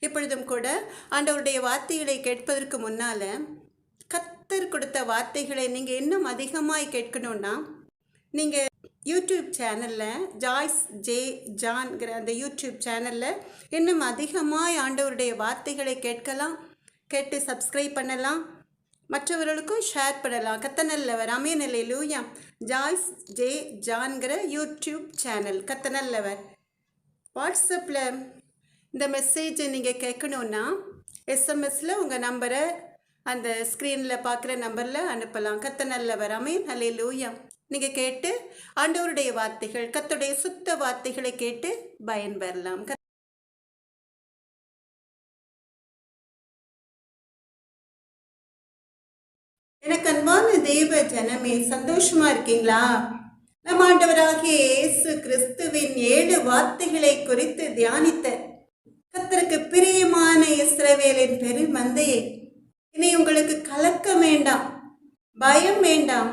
இப்பொழுதும் கூட ஆண்டவருடைய வார்த்தைகளை கேட்பதற்கு முன்னால் கர்த்தர் கொடுத்த வார்த்தைகளை நீங்கள் இன்னும் அதிகமாக கேட்கணுன்னா நீங்கள் யூடியூப் சேனலில் ஜாய்ஸ் ஜே ஜான்கிற அந்த யூடியூப் சேனலில் இன்னும் அதிகமாக ஆண்டவருடைய வார்த்தைகளை கேட்கலாம், கேட்டு சப்ஸ்கிரைப் பண்ணலாம், மற்றவர்களுக்கும் ஷேர் பண்ணலாம். கர்த்தர் நல்லவர். ஆமென். அல்லேலூயா. ஜாய்ஸ் ஜே ஜான்கிற யூடியூப் சேனல் கர்த்தர் நல்லவர். வாட்ஸ்அப்பில் இந்த மெசேஜை நீங்கள் கேட்கணுன்னா எஸ்எம்எஸில் உங்கள் நம்பரை அந்த ஸ்க்ரீனில் பார்க்குற நம்பரில் அனுப்பலாம். கர்த்தர் நல்லவர். ஆமென். அல்லேலூயா. நீங்கள் கேட்டு ஆண்டவருடைய வார்த்தைகள், கர்த்தருடைய சுத்த வார்த்தைகளை கேட்டு பயன் பெறலாம். எனக்கு அன்பான தேவ ஜனமே, சந்தோஷமா இருக்கீங்களா? நம் ஆண்டவராகிய இயேசு கிறிஸ்துவின் 7 வார்த்தைகளை குறித்து தியானித்த கர்த்தருக்கு பிரியமான இஸ்ரவேலின் பெருமந்தையே, இனி உங்களுக்கு கலக்கம் வேண்டாம், பயம் வேண்டாம்,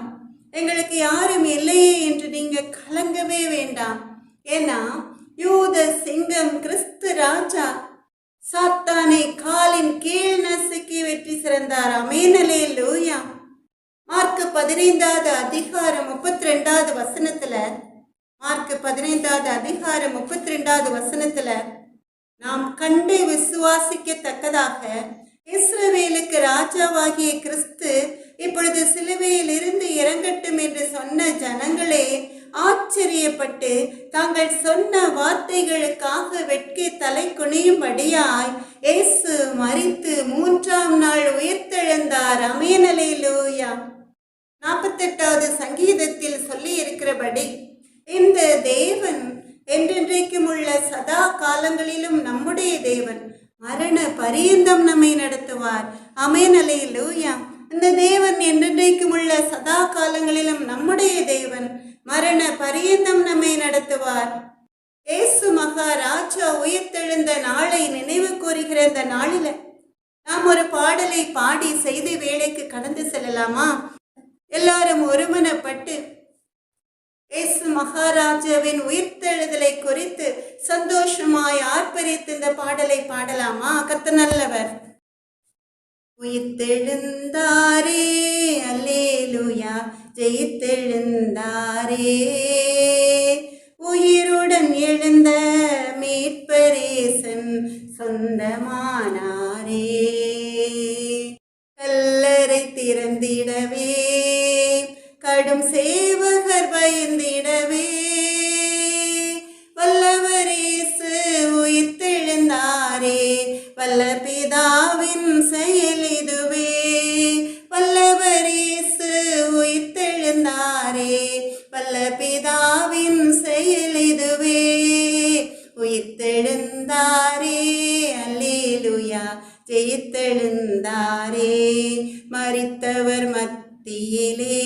எங்களுக்கு யாரும் இல்லையே என்று நீங்க கலங்கவே வேண்டாம். ஏன்னா யூத சிங்கம் கிறிஸ்து ராஜா சாத்தானை காலின் கீழ் நசுக்கி வெற்றி சிறந்தார். ஆமென். அல்லேலூயா. மார்க் 15வது அதிகாரம் 32வது வசனத்துல, மார்க் 15வது அதிகாரம் 32வது வசனத்துல, நாம் கண்டு விசுவாசிக்கத்தக்கதாக இஸ்ரவேலுக்கு ராஜாவாகிய கிறிஸ்து இப்பொழுது சிலுவையில் இருந்து இறங்கட்டும் என்று சொன்ன ஜனங்களே ஆச்சரியப்பட்டு தாங்கள் சொன்ன வார்த்தைகளுக்காக வெட்கி தலை குனியும்படியாய் இயேசு மரித்து 3ஆம் நாள் உயிர்த்தெழுந்தார். ஆமென். அல்லேலூயா. 48வது சங்கீதத்தில் சொல்லி இருக்கிறபடி இந்த தேவன் என்றென்றைக்கும் உள்ள சதா காலங்களிலும் நம்முடைய தேவன், மரண பரியந்தம் நம்மை நடத்துவார். ஆமென். அல்லேலூயா. இந்த தேவன் என்றென்றைக்கும் உள்ள சதா காலங்களிலும் நம்முடைய தேவன், மரண பரியந்தம் நம்மை நடத்துவார். இயேசு மகாராஜா உயிர்த்தெழுந்த நாளை நினைவு கூறுகிற இந்த நாளில நாம் ஒரு பாடலை பாடி செய்தி வேலைக்கு கடந்து செல்லலாமா? எல்லாரும் ஒருமனப்பட்டு இயேசு மகாராஜாவின் உயிர்த்தெழுதலை குறித்து சந்தோஷமாய் ஆர்ப்பரித்து இந்த பாடலை பாடலாமா? கர்த்தர் நல்லவர். உயிர்த்தெழுந்தாரே, அல்லேலூயா, ஜெயித்தெழுந்தாரே, உயிருடன் எழுந்த மீட்பரேசன் சொந்தமானாரே, கல்லறை திறந்திடவே கடும் சேவகர் பயந்திடவே வல்லவரேசு உயிர்த்தெழுந்தாரே, வல்ல பிதாவின் செயல் இதுவே, வல்லவரேசு உயிர்த்தெழுந்தாரே, வல்ல பிதாவின் செயல் இதுவே, உயிர்த்தெழுந்தாரே, அல்லேலூயா, ஜெயித்தெழுந்தாரே, மரித்தவர் மத்தியிலே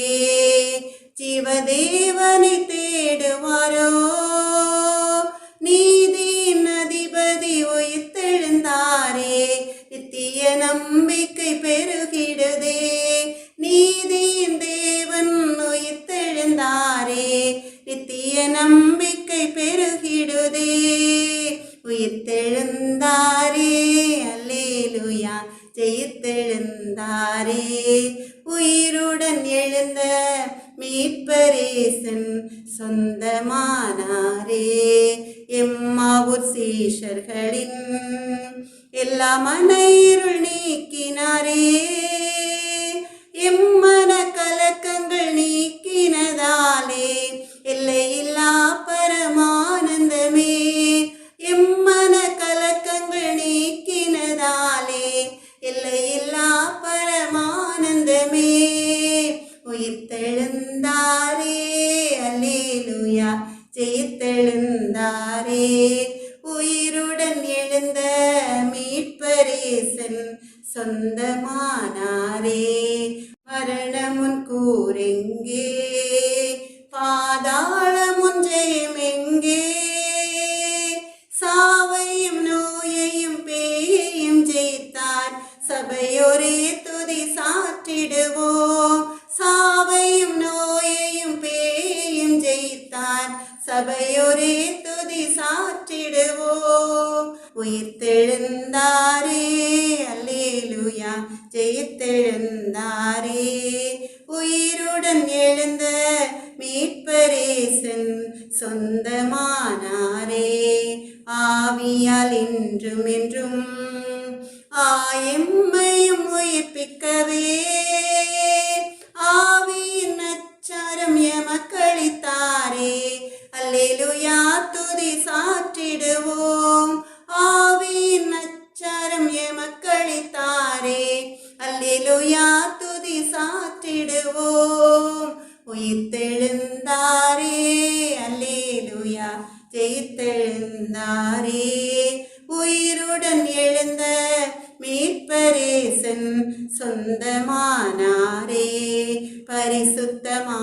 ஜீவதேவனை தேடுவாரோ, நீதியின் அதிபதி உயிர்த்தெழுந்தாரே, நித்திய நம்பிக்கை பெருகிடுதே, நீதியின் தேவன் உயிர்த்தெழுந்தாரே, நித்திய நம்பிக்கை பெருகிடுதே, உயிர்த்தெழுந்தாரே, அல்லேலூயா, ஜெயித்தெழுந்தாரே, உயிருடன் எழுந்த மீட்பரேசன் சொந்தமானாரே, எம்மாவூர் சீஷர்களின் எல்லா மன இருள் நீக்கினாரே, எம்மன கலக்கங்கள் நீக்கினதாலே எல்லையில்லா பரமானந்தமே, எம்மன கலக்கங்கள் நீக்கினதாலே எல்லையில்லா பரமானந்தமே, உயிர்த்தெழுந்தாரே, அல்லேலூயா, ஜெயித்தெழுந்தாரே, உயிருடன் எழுந்த மீட்பரேசன் சொந்தமானாரே, மரணமுன் கூரெங்கே, பாதாளமுன் ஜெயம் எங்கே, சாவையும் நோயையும் பேயையும் ஜெயித்தார், சபையோரே துதி சாற்றிடுவோம், சாவையும் நோயையும் பேயையும் ஜெயித்தார், சபையோரே துதி சாற்றிடுவோம், உயிர்த்தெழுந்த அல்லேலூயா ஜெயித்தெழுந்தாரே. உயிருடன் எழுந்த மீட்பரேசன் சொந்தமானாரே. ஆவியால் இன்றும் என்றும் எம்மையும் உயிர்ப்பிக்கவே ஆவியின் அச்சாரம் எமக்களித்தாரே. அல்லேலூயா துதி சாற்றிடுவோம். ஆவியின் அச்சாரம் எமக்களித்தாரே. அல்லேலூயா துதி சாற்றிடுவோம். உயிர்த்தெழுந்தாரே. அல்லேலூயா ஜெயித்தெழுந்தாரே. உயிருடன் எழுந்த மீட்பரேசன் சொந்தமானாரே. பரிசுத்தமாகுதலே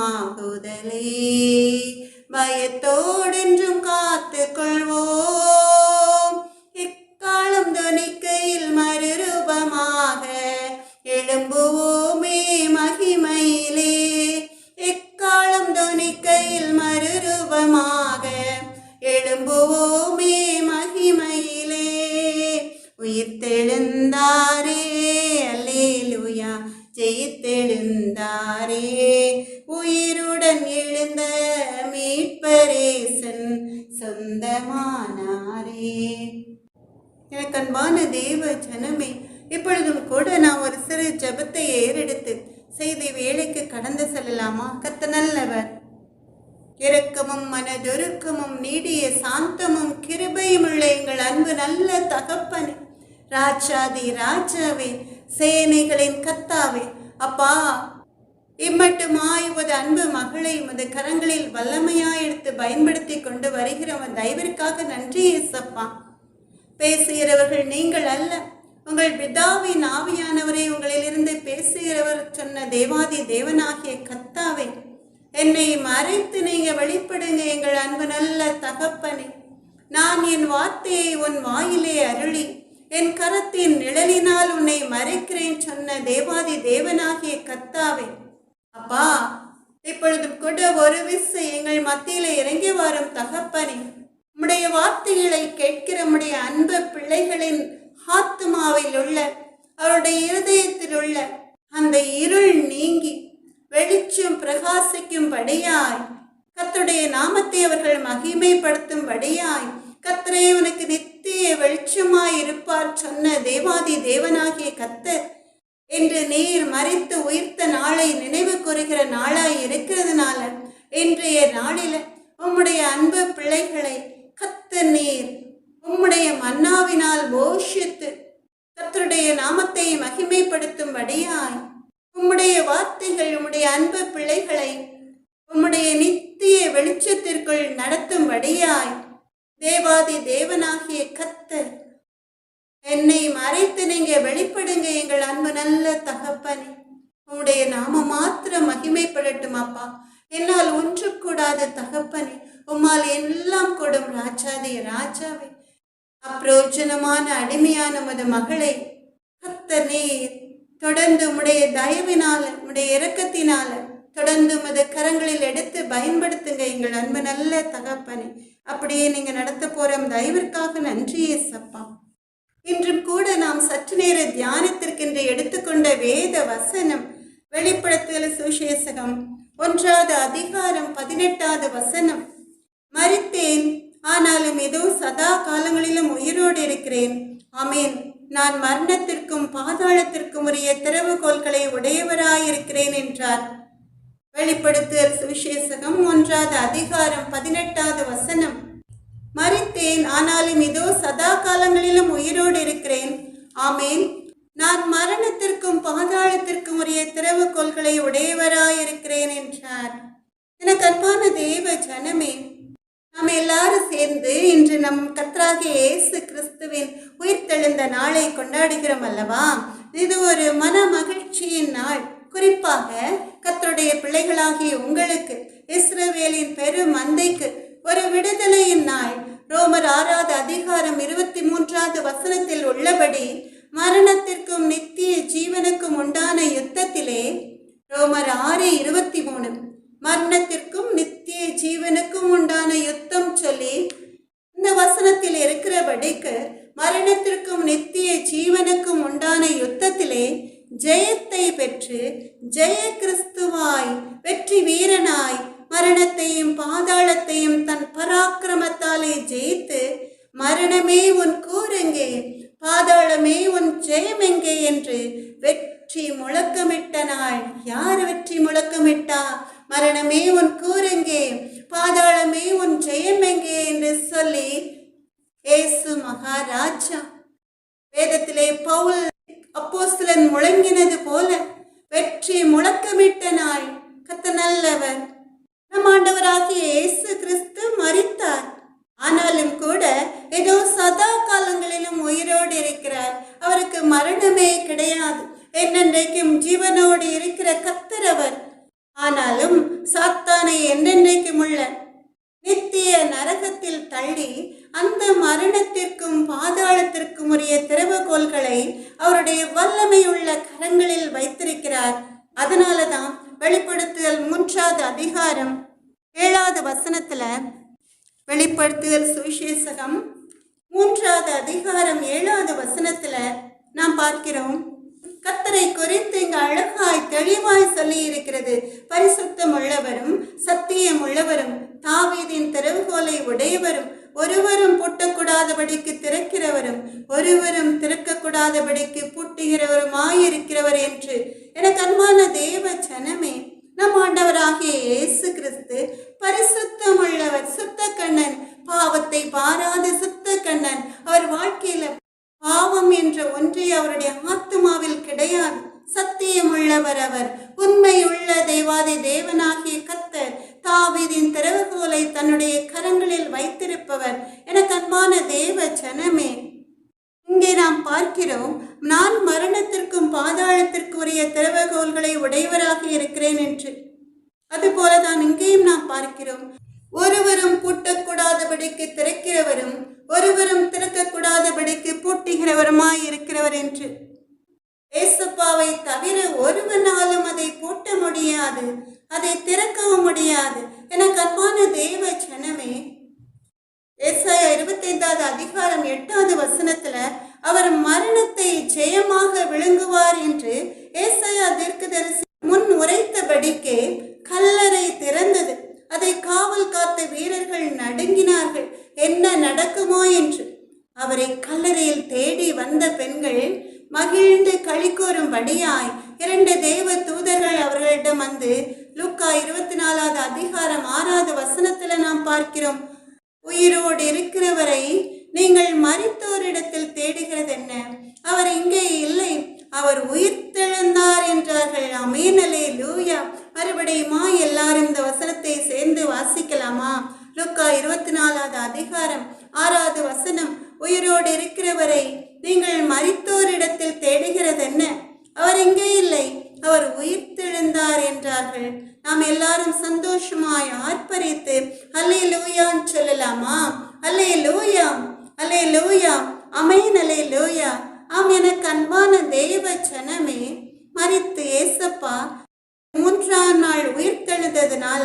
பயத்தோடென்றும் காத்து கொள்வோம். எக்காலம் தொனிக்கையில் மறுரூபமாக எழும்புவோமே மகிமையிலே. எக்காலம் தொனிக்கையில் மறுரூபமாக எழும்புவோமே மகிமையிலே. உயிர்த்தெழுந்தாரே. அல்லேலூயா ஜெயித்தெழுந்தாரே. உயிருடன் எழுந்த மீட்பரேசன் சொந்தமானாரே. எனக்கு அன்பான தேவ ஜனமே, இப்பொழுதும் கூட நான் ஒரு சிறு ஜெபத்தை ஏறெடுத்து செய்தி வேலைக்கு கடந்து செல்லலாமா? கர்த்தர் நல்லவர், இரக்கமும் மனதொருக்கமும் நீடிய சாந்தமும் கிருபையும் உள்ள எங்கள் அன்பு நல்ல தகப்பனே, ராஜாதி ராஜாவே, சேனைகளின் கர்த்தாவே, அப்பா, இம்மட்டுமாய் உமது அன்பு மகளை உமது கரங்களில் வல்லமையாய் எடுத்து பயன்படுத்தி கொண்டு வருகிற உன் தயவிற்காக நன்றி இயேசப்பா. பேசுகிறவர்கள் நீங்கள் அல்ல, உங்கள் பிதாவின் ஆவியானவரை உங்களிலிருந்து பேசுகிறவர் சொன்ன தேவாதி தேவனாகிய கர்த்தாவே, என்னை மறைத்து நீங்க வெளிப்படுங்க எங்கள் அன்பு நல்ல தகப்பனே. நான் என் வார்த்தையை உன் வாயிலே அருளி என் கரத்தின் நிழலினால் உன்னை மறைக்கிறேன் சொன்ன தேவாதி தேவனாகிய கர்த்தாவே, அப்பா, இப்பொழுதும் கூட ஒரு விசை எங்கள் மத்தியில இறங்கி வரும் தகப்பனே, உம்முடைய வார்த்தைகளை கேட்கிற உம்முடைய அன்பு பிள்ளைகளின் ஆத்துமாவில் உள்ள அவருடைய இருதயத்தில் உள்ள அந்த இருள் நீங்கி வெளிச்சம் பிரகாசிக்கும்படியாய், கர்த்தருடைய நாமத்தை அவர்கள் மகிமைப்படுத்தும்படியாய், கர்த்தரே உனக்கு நித்திய வெளிச்சமாய் இருப்பார் சொன்ன தேவாதி தேவனாகிய கர்த்தர் என்று நீர் மறித்து உயிர்த்த நாளை நினைவு கூறுகிற நாளாய் இருக்கிறதுனால இன்றைய நாளில உம்முடைய அன்பு பிள்ளைகளை கர்த்தர் நீர் உம்முடைய மன்னாவினால் போஷித்து கர்த்தருடைய நாமத்தை மகிமைப்படுத்தும்படியாய், உம்முடைய வார்த்தைகள் உம்முடைய அன்பு பிள்ளைகளை உம்முடைய நித்திய வெளிச்சத்திற்குள் நடத்தும்படியாய், தேவாதி தேவனாகிய கர்த்தர் என்னை மறைத்து நீங்க வெளிப்படுங்க எங்கள் அன்பு நல்ல தகப்பனே. உம்முடைய நாம மாத்திரம் மகிமைப்படட்டும் அப்பா. என்னால் ஒன்று கூடாத தகப்பனே, உம்மால் எல்லாம் கூடும் ராஜாதி ராஜாவே. அப்பிரோஜனமான அடிமையான உமது மகளை கர்த்தர் நீர் தொடர்ந்து உம்முடைய தயவினால உம்முடைய இரக்கத்தினால தொடர்ந்து உமது கரங்களில் எடுத்து பயன்படுத்துங்க எங்கள் அன்பு நல்ல தகப்பனே. அப்படியே நீங்க நடத்த போற தயவிற்காக நன்றி ஏசப்பா. இன்றும் கூட நாம் சற்று நேர தியானத்திற்கென்று எடுத்துக்கொண்ட வேத வசனம் வெளிப்படுத்துதல் சுவிசேஷகம் 1வது அதிகாரம் 18வது வசனம். மரித்தேன், ஆனாலும் இதோ சதா காலங்களிலும் உயிரோடு இருக்கிறேன். ஆமேன். நான் மரணத்திற்கும் பாதாளத்திற்கும் உரிய திறவுகோல்களை உடையவராயிருக்கிறேன் என்றார். வெளிப்படுத்துதல் சுவிசேஷகம் 1வது அதிகாரம் 18வது வசனம். மரித்தேன், ஆனாலும் இதோ சதா காலங்களிலும் உயிரோடு இருக்கிறேன். ஆமேன். நான் மரணத்திற்கும் பாதாளத்திற்கும் உரிய திறவுகோல்களை உடையவராயிருக்கிறேன் என்றார். எனக்கு அன்பான தேவ ஜனமே, நாம் எல்லாரும் சேர்ந்து இன்று நம் கர்த்தராகிய இயேசு கிறிஸ்துவின் உயிர்த்தெழுந்த நாளை கொண்டாடுகிறோம் அல்லவா? இது ஒரு மன மகிழ்ச்சியின் நாள். குறிப்பாக கர்த்தருடைய பிள்ளைகளாகிய உங்களுக்கு, இஸ்ரவேலின் பெரும் மந்தைக்கு ஒரு விடுதலையின் நாள். ரோமர் 6வது அதிகாரம் 23வது வசனத்தில் உள்ளபடி மரணத்திற்கும் நித்திய ஜீவனுக்கும் உண்டான யுத்தத்திலே, ரோமர் 6:23, மரணத்திற்கும் நித்திய ஜீவனுக்கும் உண்டான யுத்தம் சொல்லி இந்த வசனத்தில் இருக்கிறபடிக்கு மரணத்திற்கும் நித்திய ஜீவனுக்கும் உண்டான யுத்தத்திலே ஜெயத்தை பெற்று ஜெய கிறிஸ்துவாய் வெற்றி வீரனாய் மரணத்தையும் பாதாளத்தையும் தன் பராக்கிரமத்தாலே ஜெயித்து, மரணமே உன் கூரெங்கே, பாதாளமே உன் ஜெயம் எங்கே என்று வெற்றி முழக்கமிட்ட நாள். யார் வெற்றி முழக்கமிட்டா? மரணமே உன் கூரெங்கே, பாதாளமே உன் ஜெயம் எங்கே என்று சொல்லி இயேசு மகாராஜா. வேதத்திலே பவுல் அப்போஸ்தலன் முழங்கினது போல வெற்றி முழக்கமிட்ட நாள். கர்த்தர் நல்லவர். நம் ஆண்டவராகிய இயேசு கிறிஸ்து மரித்தார். ஆனாலும் கூட ஏதோ சதா காலங்களிலும் உயிரோடு இருக்கிறார். அவருக்கு மரணமே கிடையாது. என்னென்றைக்கும் ஜீவனோடு இருக்கிற கர்த்தர் அவர். ஆனாலும் சாத்தானை என்னென்றைக்கும் உள்ள நித்திய நரகத்தில் தள்ளி அந்த மரணத்திற்கும் பாதாளத்திற்கும் உரிய திறவுகோல்களை அவருடைய வல்லமையுள்ள கரங்களில் வைத்திருக்கிறார். அதனாலதான் வெளிப்படுத்துதல் 3வது அதிகாரம் 7வது வசனத்துல, வெளிப்படுத்துதல் சுவிசேஷகம் 3வது அதிகாரம் 7வது வசனத்துல நாம் பார்க்கிறோம், கர்த்தரை குறித்து இங்கு அழகாய் தெளிவாய் சொல்லி இருக்கிறது. பரிசுத்தம் உள்ளவரும் சத்தியம் உள்ளவரும் தாவீதின் திறவுகோலை உடையவரும் ஒருவரும் பூட்டக்கூடாதபடிக்கு திறக்கிறவரும் ஒருவரும் திறக்கக்கூடாதபடிக்கு பூட்டுகிறவருமாயிருக்கிறவர் என்று. எனக்கு அன்பான தேவ ஜனமே, நம் ஆண்டவராகிய இயேசு கிறிஸ்து பரிசுத்தம் உள்ளவர், சுத்த கண்ணன், பாவத்தை பாராத சுத்த கண்ணன். அவர் வாழ்க்கையில பாவம் என்ற ஒன்றே அவருடைய ஆத்துமாவில் கிடையாது. சத்தியம் உள்ளவர் அவர், உண்மை உள்ள தேவாதி தேவனாகிய கர்த்தர், தாவீதின் திறவுகோலை தன்னுடைய கரங்களில் வைத்திருப்பவர். எனக்கு அன்பான தேவ ஜனமே, இங்கே நாம் பார்க்கிறோம், நான் மரணத்திற்கும் பாதாளத்திற்கும் உரிய திறவுகோல்களை உடையவராக இருக்கிறேன் என்று. அதுபோலதான் இங்கேயும் நாம் பார்க்கிறோம், ஒருவரும் பூட்டக்கூடாதபடிக்கு திறக்கிறவரும் ஒருவரும் திறக்கக்கூடாதபடிக்கு பூட்டுகிறவருமாய் இருக்கிறவர் என்று. ஏசப்பாவை தவிர ஒருவனாலும் அதை பூட்ட முடியாது, அதை திறக்கவும் முடியாது. எனக்கு அன்பான தேவ ஜனமே, ஏசாயா 25வது அதிகாரம் 8வது வசனத்துல அவர் மரணத்தை ஜெயமாக விழுங்குவார் என்று ஏசாயா தீர்க்கதரிசி முன் உரைத்தபடிக்கே கல்லறை திறந்தது. அதை காவல் காத்த வீரர்கள் நடுங்கினார்கள், என்ன நடக்குமோ என்று. அவரை கல்லறையில் தேடி வந்த பெண்கள் மகிழ்ந்து களி கூறும்படியாய் 2 தேவ தூதர்கள் அவர்களிடம் வந்து, லூக்கா 24வது அதிகாரம் 6வது வசனத்துல நாம் பார்க்கிறோம், உயிரோடு இருக்கிறவரை நீங்கள் மரித்தோரிடத்தில் தேடுகிறது என்ன? அவர் இங்கே இல்லை, அவர் உயிர்த்தெழுந்தார் என்றார்கள். ஆமென், அல்லேலூயா. மறுபடியுமா எல்லாரும் இந்த வசனத்தை சேர்ந்து வாசிக்கலாமா? லூக்கா 24வது அதிகாரம் 6வது வசனம், உயிரோடு இருக்கிறவரை நீங்கள் மரித்தோரிடத்தில் தேடுகிறது என்ன? அவர் இங்கே இல்லை, அவர் உயிர்த்தெழுந்தார் என்றார்கள். நாம் எல்லாரும் சந்தோஷமாய் ஆர்ப்பரித்து அல்லேலூயான்னு சொல்லலாமா? அல்லேலூயா, அல்லேலூயா, ஆமென், அல்லேலூயா. ஆம், எனக்கு அன்பான தேவ ஜனமே, மரித்து ஏசப்பா 3ஆம் நாள் உயிர்த்தெழுந்ததுனால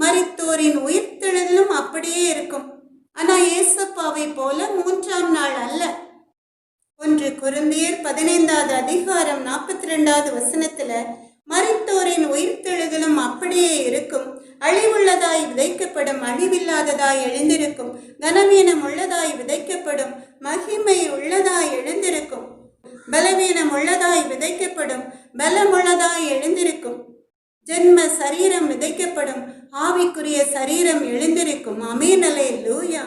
மரித்தோரின் உயிர்த்தெழுதலும் அப்படியே இருக்கும். ஆனா ஏசப்பாவை போல 3ஆம் நாள் அல்ல. 1 கொரிந்தியர் 15வது அதிகாரம் 42வது வசனத்துல, மரித்தோரின் உயிர்த்தெழுதலும் அப்படியே இருக்கும். அழிவுள்ளதாய் விதைக்கப்படும், அழிவில்லாததாய் எழுந்திருக்கும். கனவீனம் உள்ளதாய் விதைக்கப்படும், மகிமை உள்ளதாய் எழுந்திருக்கும். பலவீனம் உள்ளதாய் விதைக்கப்படும், பலமுள்ளதாய் எழுந்திருக்கும். ஜென்ம சரீரம் விதைக்கப்படும், ஆவிக்குரிய சரீரம் எழுந்திருக்கும். ஆமென், அல்லேலூயா.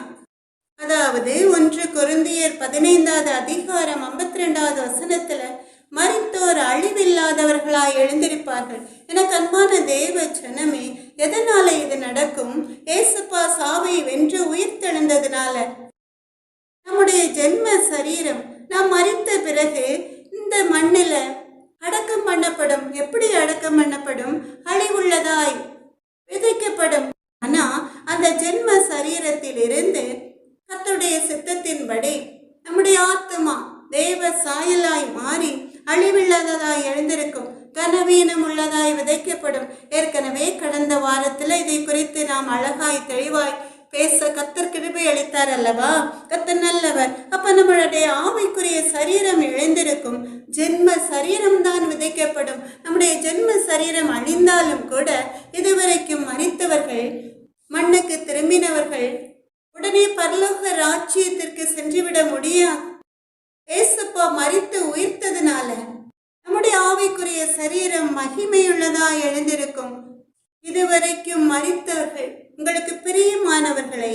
அதாவது 1 கொரிந்தியர் 15வது அதிகாரம் 52வது வசனத்துல, மரித்தோர் அழிவில்லாதவர்களாய் எழுந்திருப்பார்கள். எனக்கு அன்பான தேவ ஜனமே, எதனால இது நடக்கும்? ஏசப்பா சாவை வென்று உயிர்த்தெழுந்ததுனால. நம்முடைய ஜென்ம சரீரம் நாம் மரித்த பிறகு இந்த மண்ணில அடக்கம் பண்ணப்படும். எப்படி அடக்கம் பண்ணப்படும்? அழிவுள்ளதாய் விதைக்கப்படும். ஆனா அந்த ஜென்ம சரீரத்தில் இருந்து கர்த்தருடைய சித்தத்தின்படி நம்முடைய ஆத்மா தேவ சாயலாய் மாறி அழிவில்லாததாய் எழுந்திருக்கும். கனவீனம் உள்ளதாய் விதைக்கப்படும். ஏற்கனவே கடந்த வாரத்துல இதை குறித்து நாம் அழகாய் தெளிவாய் பேச கத்தர் கிருபை அளித்தார் அல்லவா? கத்தர் நல்லவர். அப்ப நம்மளுடைய ஆவிக்குரிய சரீரம் இழந்திருக்கும். ஜென்ம சரீரம் தான் விதைக்கப்படும். நம்முடைய ஜென்ம சரீரம் அழிந்தாலும் கூட இதுவரைக்கும் மரித்தவர்கள், மண்ணுக்கு திரும்பினவர்கள் உடனே பரலோக ராஜ்யத்திற்கு சென்றுவிட முடியாது. ஏசப்பா மரித்து உயிர்த்ததுனால நம்முடைய ஆவிக்குரிய சரீரம் மகிமையுள்ளதா எழுந்திருக்கும். இதுவரைக்கும் மரித்தவர்கள், உங்களுக்கு பிரியமானவர்களை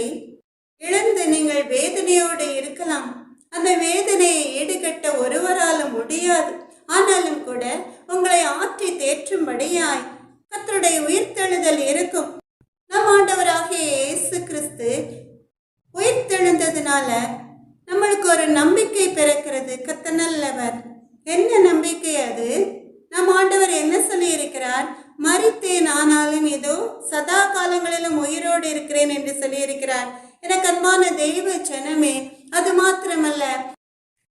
இழந்து நீங்கள் வேதனையோடு இருக்கலாம். அந்த வேதனையை ஈடுகட்ட ஒருவராலும் முடியாது. ஆனாலும் கூட உங்களை ஆற்றி தேற்றும்படியாய் கர்த்தருடைய உயிர்த்தெழுதல் இருக்கும். நம் ஆண்டவராகிய இயேசு கிறிஸ்து உயிர்த்தெழுந்ததுனால நம்மளுக்கு ஒரு நம்பிக்கை பிறக்கிறது. கர்த்தர் நல்லவர். என்ன நம்பிக்கை அது? நம் ஆண்டவர் என்ன சொல்லி இருக்கிறார்? மரித்தேன், ஆனாலும் இதோ சதா காலங்களிலும் உயிரோடு இருக்கிறேன் என்று சொல்லியிருக்கிறார். எனக்கு அன்பான தெய்வ ஜனமே, அது மாத்திரமல்ல,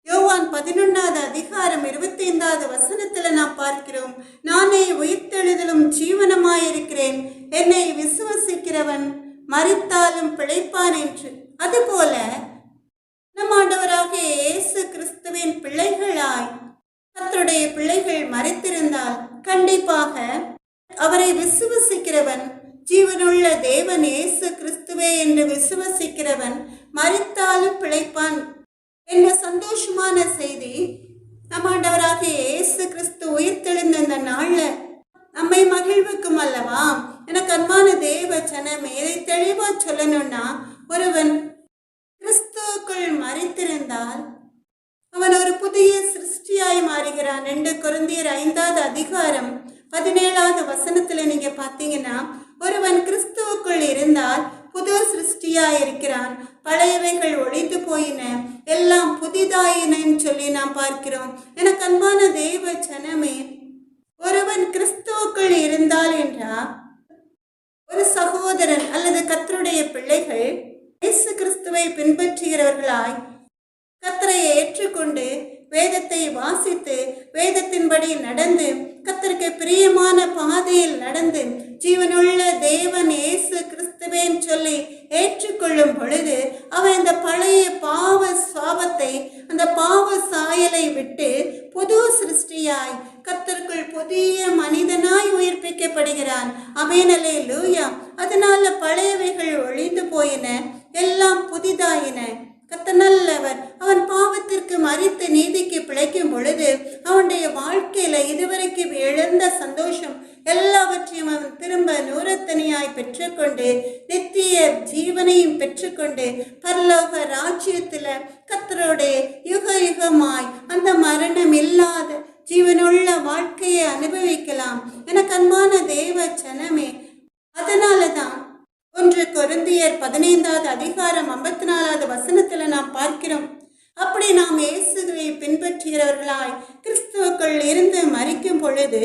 யோவான் 11வது அதிகாரம் 25வது வசனத்துல நாம் பார்க்கிறோம், நானே உயிர்த்தெழுதலும் ஜீவனமாயிருக்கிறேன், என்னை விசுவசிக்கிறவன் மரித்தாலும் பிழைப்பான் என்று. அதுபோல நம் ஆண்டவராகிய இயேசு கிறிஸ்துவின் பிள்ளைகளாய் கர்த்தருடைய பிள்ளைகள் மரித்திருந்தால் கண்டிப்பாக அவரை விசுவசிக்கிறவன், ஜீவனுள்ள தேவன் இயேசு கிறிஸ்துவே என்று விசுவசிக்கிறவன் மரித்தாலும் பிழைப்பான் என்ற சந்தோஷமான செய்தி நம் ஆண்டவராகிய இயேசு கிறிஸ்து உயிர்த்தெழுந்த இந்த நாள்ல நம்மை மகிழ்வுக்கும் அல்லவா? எனக்கு அன்பான தேவ ஜனமே, இதை தெளிவா சொல்லணும்னா, ஒருவன் கிறிஸ்துவுக்குள் மரித்திருந்தால் அவன் ஒரு புதிய சிருஷ்டியாய் மாறுகிறான். 2 கொரிந்தியர் 5வது அதிகாரம் 17வது வசனத்துல நீங்க பாத்தீங்கன்னா, ஒருவன் கிறிஸ்துவுக்குள் இருந்தால் புது சிருஷ்டியாய் இருக்கிறான், பழையவைகள் ஒழிந்து போயின, எல்லாம் புதிதாயினன்னு சொல்லி நாம் பார்க்கிறோம். எனக்கு அன்பான தேவ ஜனமே, ஒருவன் கிறிஸ்துவுக்குள் இருந்தால் என்றால் ஒரு சகோதரன் அல்லது கர்த்தருடைய பிள்ளைகள் இயேசு கிறிஸ்துவை பின்பற்றுகிறவர்களாய் கர்த்தரை ஏற்றுக்கொண்டு வேதத்தை வாசித்து வேதத்தின்படி நடந்து கர்த்தருக்கு பிரியமான பாதையில் நடந்து ஜீவனுள்ள தேவன் இயேசு கிறிஸ்துவேன் சொல்லி ஏற்றுக்கொள்ளும் பொழுது அவன் இந்த பழைய பாவ சாபத்தை, அந்த பாவ சாயலை விட்டு புது சிருஷ்டியாய் கர்த்தருக்குள் புதிய மனிதனாய் உயிர்ப்பிக்கப்படுகிறான். ஆமென், அல்லேலூயா. அதனால பழையவைகள் ஒழிந்து போயின, எல்லாம் புதிதாயின. கர்த்தர் நல்லவர். அவன் பாவத்திற்கு மரித்து நீதிக்கு பிழைக்கும் பொழுது அவனுடைய வாழ்க்கையில இதுவரைக்கும் இழந்த சந்தோஷம் எல்லாவற்றையும் அவன் திரும்ப நூறத்தனியாய் பெற்றுக்கொண்டு நித்திய ஜீவனையும் பெற்றுக்கொண்டு பரலோக ராஜ்யத்துல கர்த்தரோடைய யுக யுகமாய் அந்த மரணம் இல்லாத ஜீவனுள்ள வாழ்க்கையை அனுபவிக்கலாம். எனக்கு அன்பான தேவ ஜனமே, அதனாலதான் 1 கொரிந்தியர் 15வது அதிகாரம் 54வது வசனத்துல நாம் பார்க்கிறோம், அப்படி நாம் இயேசுவை பின்பற்றுகிறவர்களாய் கிறிஸ்துவுக்குள் இருந்து மரிக்கும் பொழுது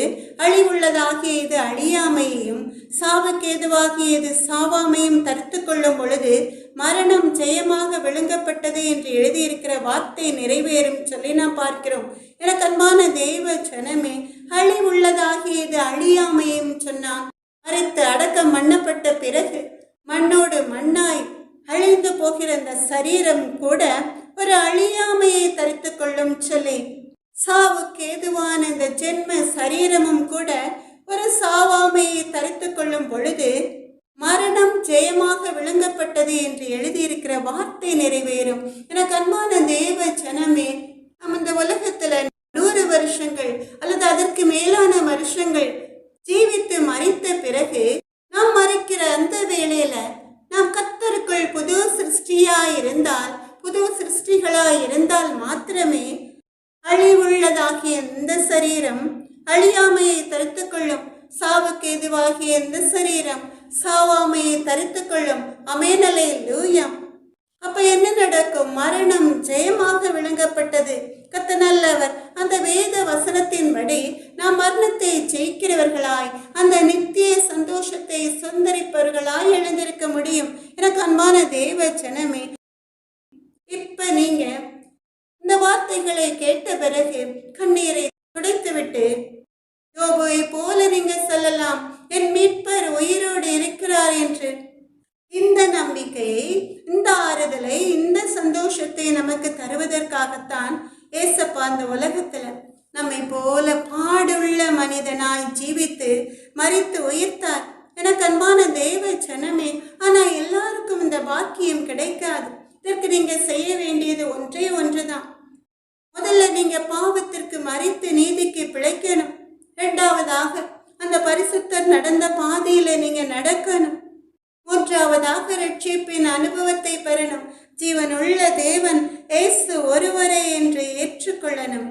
அழிவுள்ளதாகியது அழியாமையையும் சாவுக்கேதுவாகியது சாவாமையும் தடுத்து கொள்ளும் பொழுது மரணம் ஜெயமாக விழுங்கப்பட்டது என்று எழுதியிருக்கிற வார்த்தை நிறைவேறும் சொல்லி நாம் பார்க்கிறோம். எனக்கு அன்பான தெய்வ ஜனமே, அழிவுள்ளதாகியது அழியாமையும் சொன்னான். மரித்து அடக்கம் பண்ணப்பட்ட பிறகு மண்ணோடு மண்ணாய் அழிந்து போகிற அந்த சரீரம் கூட ஒரு அழியாமையை தரித்து கொள்ளும் சொல்லி, சாவுக்கு ஏதுவான இந்த ஜென்ம சரீரமும் கூட ஒரு சாவாமையை தரித்து கொள்ளும் பொழுது மரணம் ஜெயமாக விழுங்கப்பட்டது என்று எழுதியிருக்கிற வார்த்தை நிறைவேறும். எனக்கு அன்பான தேவ ஜனமே, நம்ம இந்த உலகத்துல 100 வருஷங்கள் அல்லது அதற்கு மேலான வருஷங்கள் ஜீவித்து மரித்த பிறகு நாம் மறிக்கிற அந்த வேளையில நாம் கர்த்தருக்குள் புது சிருஷ்டியாய் இருந்தால், புது சிருஷ்டிகளாய் இருந்தால் மாத்திரமே அழிவுள்ளதாகிய இந்த சரீரம் அழியாமையை தரித்து கொள்ளும், சாவுக்கு எதுவாகிய இந்த சரீரம் சாவாமையை தரித்து கொள்ளும். ஆமென், அல்லேலூயா. அப்ப என்ன நடக்கும்? மரணம் ஜெயமாக விழுங்கப்பட்டது. கர்த்தர் நல்லவர். அந்த வேத வசனத்தின்படி நாம் மரணத்தை ஜெயிக்கிறவர்களாய் அந்த நித்திய சந்தோஷத்தை சுதந்திரிப்பவர்களாய் எழுந்திருக்க முடியும். எனக்கு அன்பான தேவ ஜனமே, இப்ப நீங்க இந்த வார்த்தைகளை கேட்ட பிறகு கண்ணீரை துடைத்துவிட்டு யோபுவை போல நீங்க சொல்லலாம், என் மீட்பர் உயிரோடு இருக்கிறார் என்று. இந்த நம்பிக்கையை வாழ்ந்த உலகத்துல நம்மை போல பாடுள்ள மனிதனாய் ஜீவித்து மரித்து உயிர்த்தார். எனக்கு அன்பான தேவ ஜனமே, ஆனா எல்லாருக்கும் இந்த பாக்கியம் கிடைக்காது. இதற்கு நீங்க செய்ய வேண்டியது ஒன்றே ஒன்றுதான். முதல்ல நீங்க பாவத்திற்கு மரித்து நீதிக்கு பிழைக்கணும். இரண்டாவதாக அந்த பரிசுத்தர் நடந்த பாதையில நீங்க நடக்கணும். மூன்றாவதாக ரட்சிப்பின் அனுபவத்தை பெறணும். ஜீவனுள்ள தேவன் இயேசு ஒருவரே என்று ஏற்றுக்கொள்ளணும்.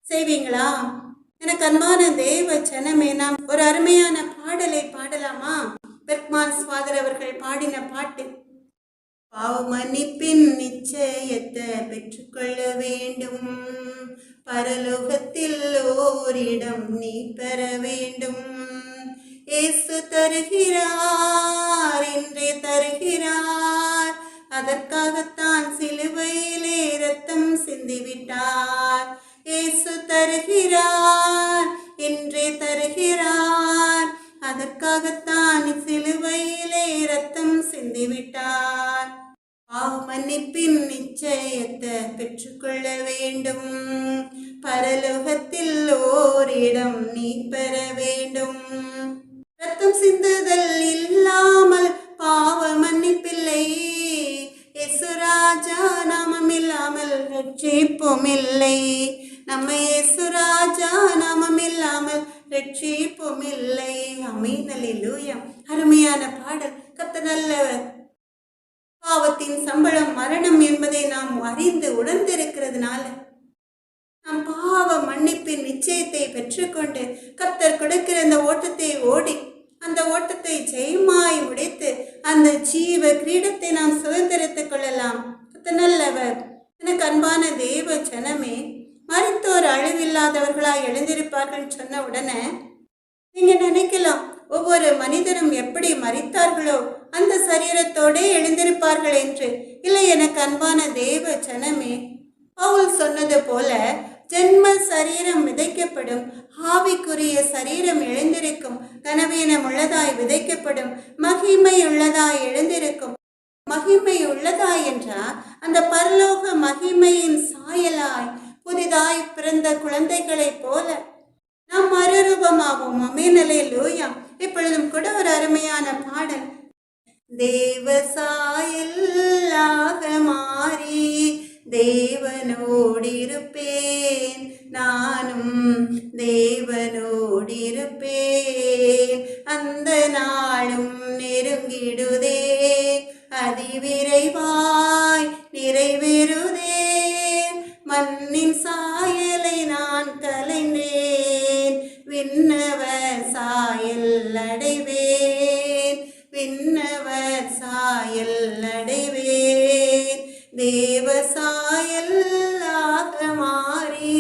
செய்வீங்களா? எனக்கு அன்பான தேவ ஜனமே, நாம் ஒரு அருமையான பாடலை பாடலாமா? பெர்க்மான்ஸ் ஃபாதர் அவர்கள் பாடின பாட்டு. பாவ மன்னிப்பின் நிச்சயத்தை பெற்றுக்கொள்ள வேண்டும், பரலோகத்தில் ஓரிடம் நீ பெற வேண்டும். இயேசு தருகிறார், இன்றே தருகிறார், அதற்காகத்தான் சிலுவையிலே இரத்தம் சிந்திவிட்டார். இயேசு தருகிறார், இன்றே தருகிறார், அதற்காகத்தான் சிலுவையிலே இரத்தம் சிந்திவிட்டார். பாவ மன்னிப்பின் நிச்சயத்தை பெற்றுக்கொள்ள வேண்டும், பரலோகத்தில் ஓரிடம் நீ பெற வேண்டும். ரத்தம் சிந்துதல் இல்லாமல் பாவ மன்னிப்பில்லை, இயேசு ராஜா நாமம் இல்லாமல் ரட்சிப்பும் இல்லை. நம்ம இயேசு ராஜா நாமம் இல்லாமல் ரட்சிப்பும் இல்லை. ஆமென், அல்லேலூயா. அருமையான பாடல். கர்த்தர் நல்லவர். பாவத்தின் சம்பளம் மரணம் என்பதை நாம் அறிந்து உணர்ந்திருக்கிறதுனால நாம் பாவ மன்னிப்பின் நிச்சயத்தை பெற்றுக்கொண்டு கர்த்தர் கொடுக்கிற அந்த ஓட்டத்தை ஓடி அந்த ஓட்டத்தை ஜெயமாய் முடித்து அந்த ஜீவ கிரீடத்தை நாம் சுதந்திரித்துக் கொள்ளலாம். கர்த்தர் நல்லவர். எனக்கு அன்பான தேவ ஜனமே, மரித்தோர் அழிவில்லாதவர்களாய் எழுந்திருப்பார்கள் சொன்ன உடனே நீங்க நினைக்கலாம், ஒவ்வொரு மனிதரும் எப்படி மரித்தார்களோ அந்த சரீரத்தோடே எழுந்திருப்பார்கள் என்று. இல்லை, எனக்கு அன்பான தேவ ஜனமே, பவுல் சொன்னது போல ஜென்ம சரீரம் விதைக்கப்படும், ஆவிக்குரிய சரீரம் எழுந்திருக்கும். கனவீனம் உள்ளதாய் விதைக்கப்படும், மகிமை உள்ளதாய் எழுந்திருக்கும். மகிமை உள்ளதாய் என்றால் அந்த பரலோக மகிமையின் சாயலாய் புதிதாய் பிறந்த குழந்தைகளைப் போல நாம் மறுரூபமாகும். ஆமென், அல்லேலூயா. இப்பொழுதும் கூட ஒரு அருமையான பாடல். தேவ சாயலாக மாறி தேவனோடிருப்பேன், நானும் தேவனோடிருப்பேன். அந்த நாளும் நெருங்கிடுதே, அதிவிரைவாய் நிறைவேறுதே. மண்ணின் சாயலை நான் கலைந்தேன், விண்ணவர் சாயல் அடைவேன், விண்ணவர் சாயல் அடைவேன். தேவ சாயலாக மாறி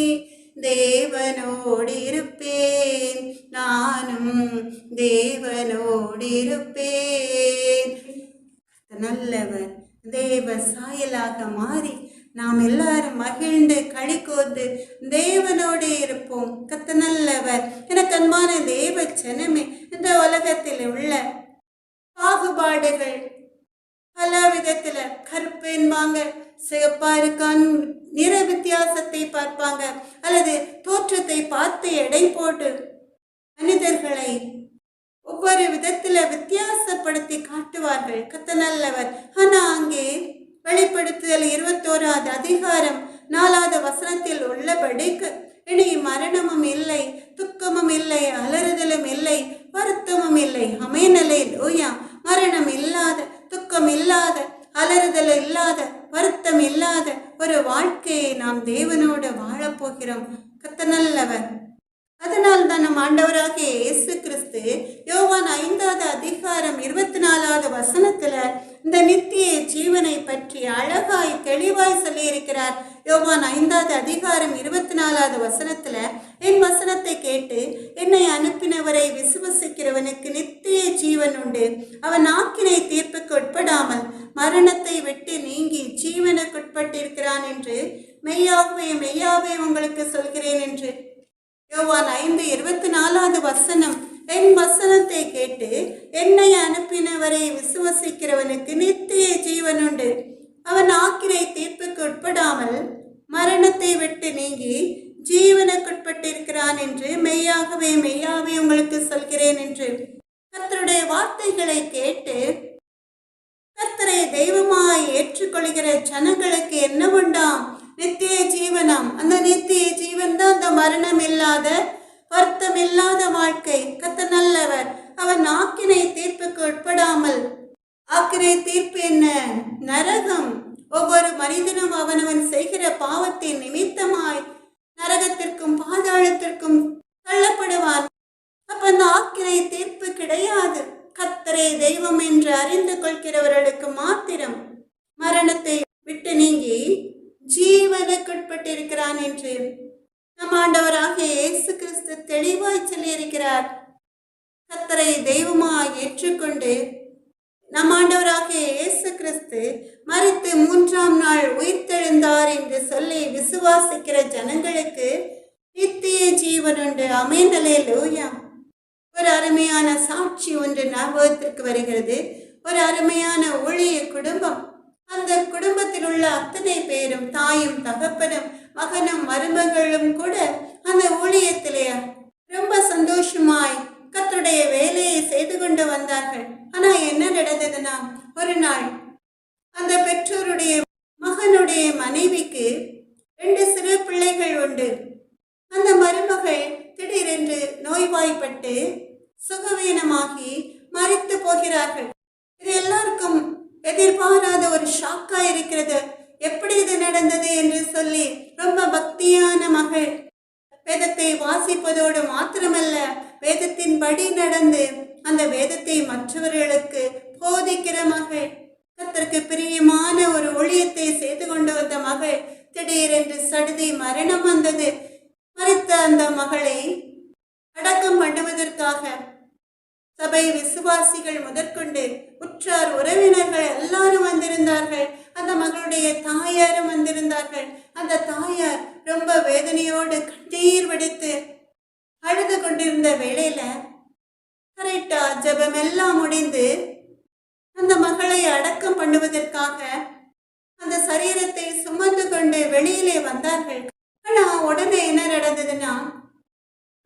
தேவனோடிருப்பேன், நானும் தேவனோடிருப்பேன். நல்லவர். தேவ சாயலாக மாறி நாம் எல்லாரும் மகிழ்ந்து களி கோர்ந்து தேவனோடு இருப்போம். கர்த்தர் நல்லவர். எனக்கு அன்பான தேவ ஜனமே, இந்த உலகத்தில் உள்ள பாகுபாடுகள் பல விதத்துல, கருப்பு என்பாங்க, சிவப்பா இருக்கான் நிற வித்தியாசத்தை பார்ப்பாங்க, அல்லது தோற்றத்தை பார்த்து எடை போட்டு மனிதர்களை ஒவ்வொரு விதத்துல வித்தியாசப்படுத்தி காட்டுவார்கள். கர்த்தர் நல்லவர். ஆனா அங்கே வெளிப்படுத்துதல் 21வது அதிகாரம் 4வது வசனத்தில் உள்ளபடிக்கு இனி மரணமும் இல்லை, துக்கமும் இல்லை, அலறுதலும் இல்லை, வருத்தமும் இல்லை. ஆமென், அல்லேலூயா. மரணம் இல்லாத, துக்கம் இல்லாத, அலறுதல் இல்லாத, வருத்தம் இல்லாத ஒரு வாழ்க்கையை நாம் தேவனோடு வாழப்போகிறோம். கர்த்தர் நல்லவர். அதனால் தான் நம் ஆண்டவராகிய இயேசு கிறிஸ்து யோவான் 5வது அதிகாரம் 24வது வசனத்துல இந்த நித்திய ஜீவனை பற்றி அழகாய் தெளிவாய் சொல்லி இருக்கிறார். யோவான் 5வது அதிகாரம் 24வது வசனத்துல, என் வசனத்தை கேட்டு என்னை அனுப்பினவரை விசுவசிக்கிறவனுக்கு நித்திய ஜீவன் உண்டு, அவன் ஆக்கினை தீர்ப்புக்கு உட்படாமல் மரணத்தை விட்டு நீங்கி ஜீவனுக்குட்பட்டிருக்கிறான் என்று மெய்யாகவே மெய்யாவே உங்களுக்கு சொல்கிறேன் என்று. யோவான் 5:24வது வசனம், என் வசனத்தை கேட்டு என்னை அனுப்பினவரை விசுவசிக்கிறவனுக்கு நித்திய ஜீவன் உண்டு, அவன் ஆக்கினை தீர்ப்புக்கு உட்படாமல் மரணத்தை விட்டு நீங்கி ஜீவனுக்குட்பட்டிருக்கிறான் என்று மெய்யாகவே மெய்யாகவே உங்களுக்கு சொல்கிறேன் என்று கர்த்தருடைய வார்த்தைகளை கேட்டு கர்த்தரை தெய்வமாய் ஏற்றுக்கொள்கிற ஜனங்களுக்கு என்ன உண்டாம்? நித்திய ஜீவனம். அந்த நித்திய ஜீவன் தான் அந்த மரணம் இல்லாத வருத்தம் இல்லாத வாழ்க்கை. கர்த்தர் நல்லவர். அவன் ஆக்கினை தீர்ப்புக்கு உட்படாமல், ஆக்கினை தீர்ப்பு என்ன? நரகம். ஒவ்வொரு மனிதனும் அவனவன் செய்கிற பாவத்தின் நிமித்தமாய் நரகத்திற்கும் பாதாளத்திற்கும் தள்ளப்படுவான். அப்ப அந்த ஆக்கினை தீர்ப்பு கிடையாது. கர்த்தரே தெய்வம் என்று அறிந்து கொள்கிறவர்களுக்கு மாத்திரம் மரணத்தை விட்டு நீங்கி ஜீவனுக்குட்பட்டிருக்கிறான் என்று நம் ஆண்டவராகிய இயேசு கிறிஸ்து தெளிவாய் சொல்லியிருக்கிறார். கர்த்தரை தெய்வமாய் ஏற்றுக்கொண்டு நம் ஆண்டவராகிய இயேசு கிறிஸ்து மரித்து 3ஆம் நாள் உயிர்த்தெழுந்தார் என்று சொல்லி விசுவாசிக்கிற ஜனங்களுக்கு நித்திய ஜீவன் உண்டு. ஆமென், அல்லேலூயா. ஒரு அருமையான சாட்சி ஒன்று ஞாபகத்திற்கு வருகிறது. ஒரு அருமையான ஊழிய குடும்பம். அந்த குடும்பத்தில் உள்ள அத்தனை பேரும், தாயும் தகப்பனும் மகனும் மருமகளும் கூட அந்த ஊழியத்திலே ரொம்ப சந்தோஷமாய் கர்த்தருடைய வேலையை செய்து கொண்டு வந்தார்கள். ஆனா என்ன நடந்ததுன்னா, ஒரு நாள் அந்த பெற்றோருடைய மகனுடைய மனைவிக்கு 2 சிறு பிள்ளைகள் உண்டு. அந்த மருமகள் திடீரென்று நோய்வாய்ப்பட்டு சுகவீனமாகி மரித்து போகிறார்கள். இது எல்லாருக்கும் எதிர்பாராத ஒரு ஷாக்கா இருக்கிறது. எப்படி இது நடந்தது என்று சொல்லி ரொம்ப பக்தியான மகள் வேதத்தை வாசிப்பதோடு மாத்திரமல்ல, வேதத்தின்படி நடந்து அந்த வேதத்தை மற்றவர்களுக்கு போதிக்கிற மகள், கர்த்தருக்கு பிரியமான ஒரு ஊழியத்தை செய்து கொண்டு வந்த மகள் திடீரென்று சடுதி மரணம் வந்தது. மரித்த அந்த மகளை அடக்கம் பண்ணுவதற்காக சபை விசுவாசிகள் முதற்கொண்டு உற்றார் உறவினர்கள் எல்லாரும் வந்திருந்தார்கள். அந்த மகளுடைய தாயாரும் வந்திருந்தார்கள். அந்த தாயார் ரொம்ப வேதனையோடு கண்ணீர் வடித்து அழுது கொண்டிருந்த வேளையில கரெக்டா ஜெபம் எல்லாம் முடிந்து அந்த மகளை அடக்கம் பண்ணுவதற்காக அந்த சரீரத்தை சுமந்து கொண்டு வெளியிலே வந்தார்கள். ஆனா உடனே என்ன நடந்ததுன்னா,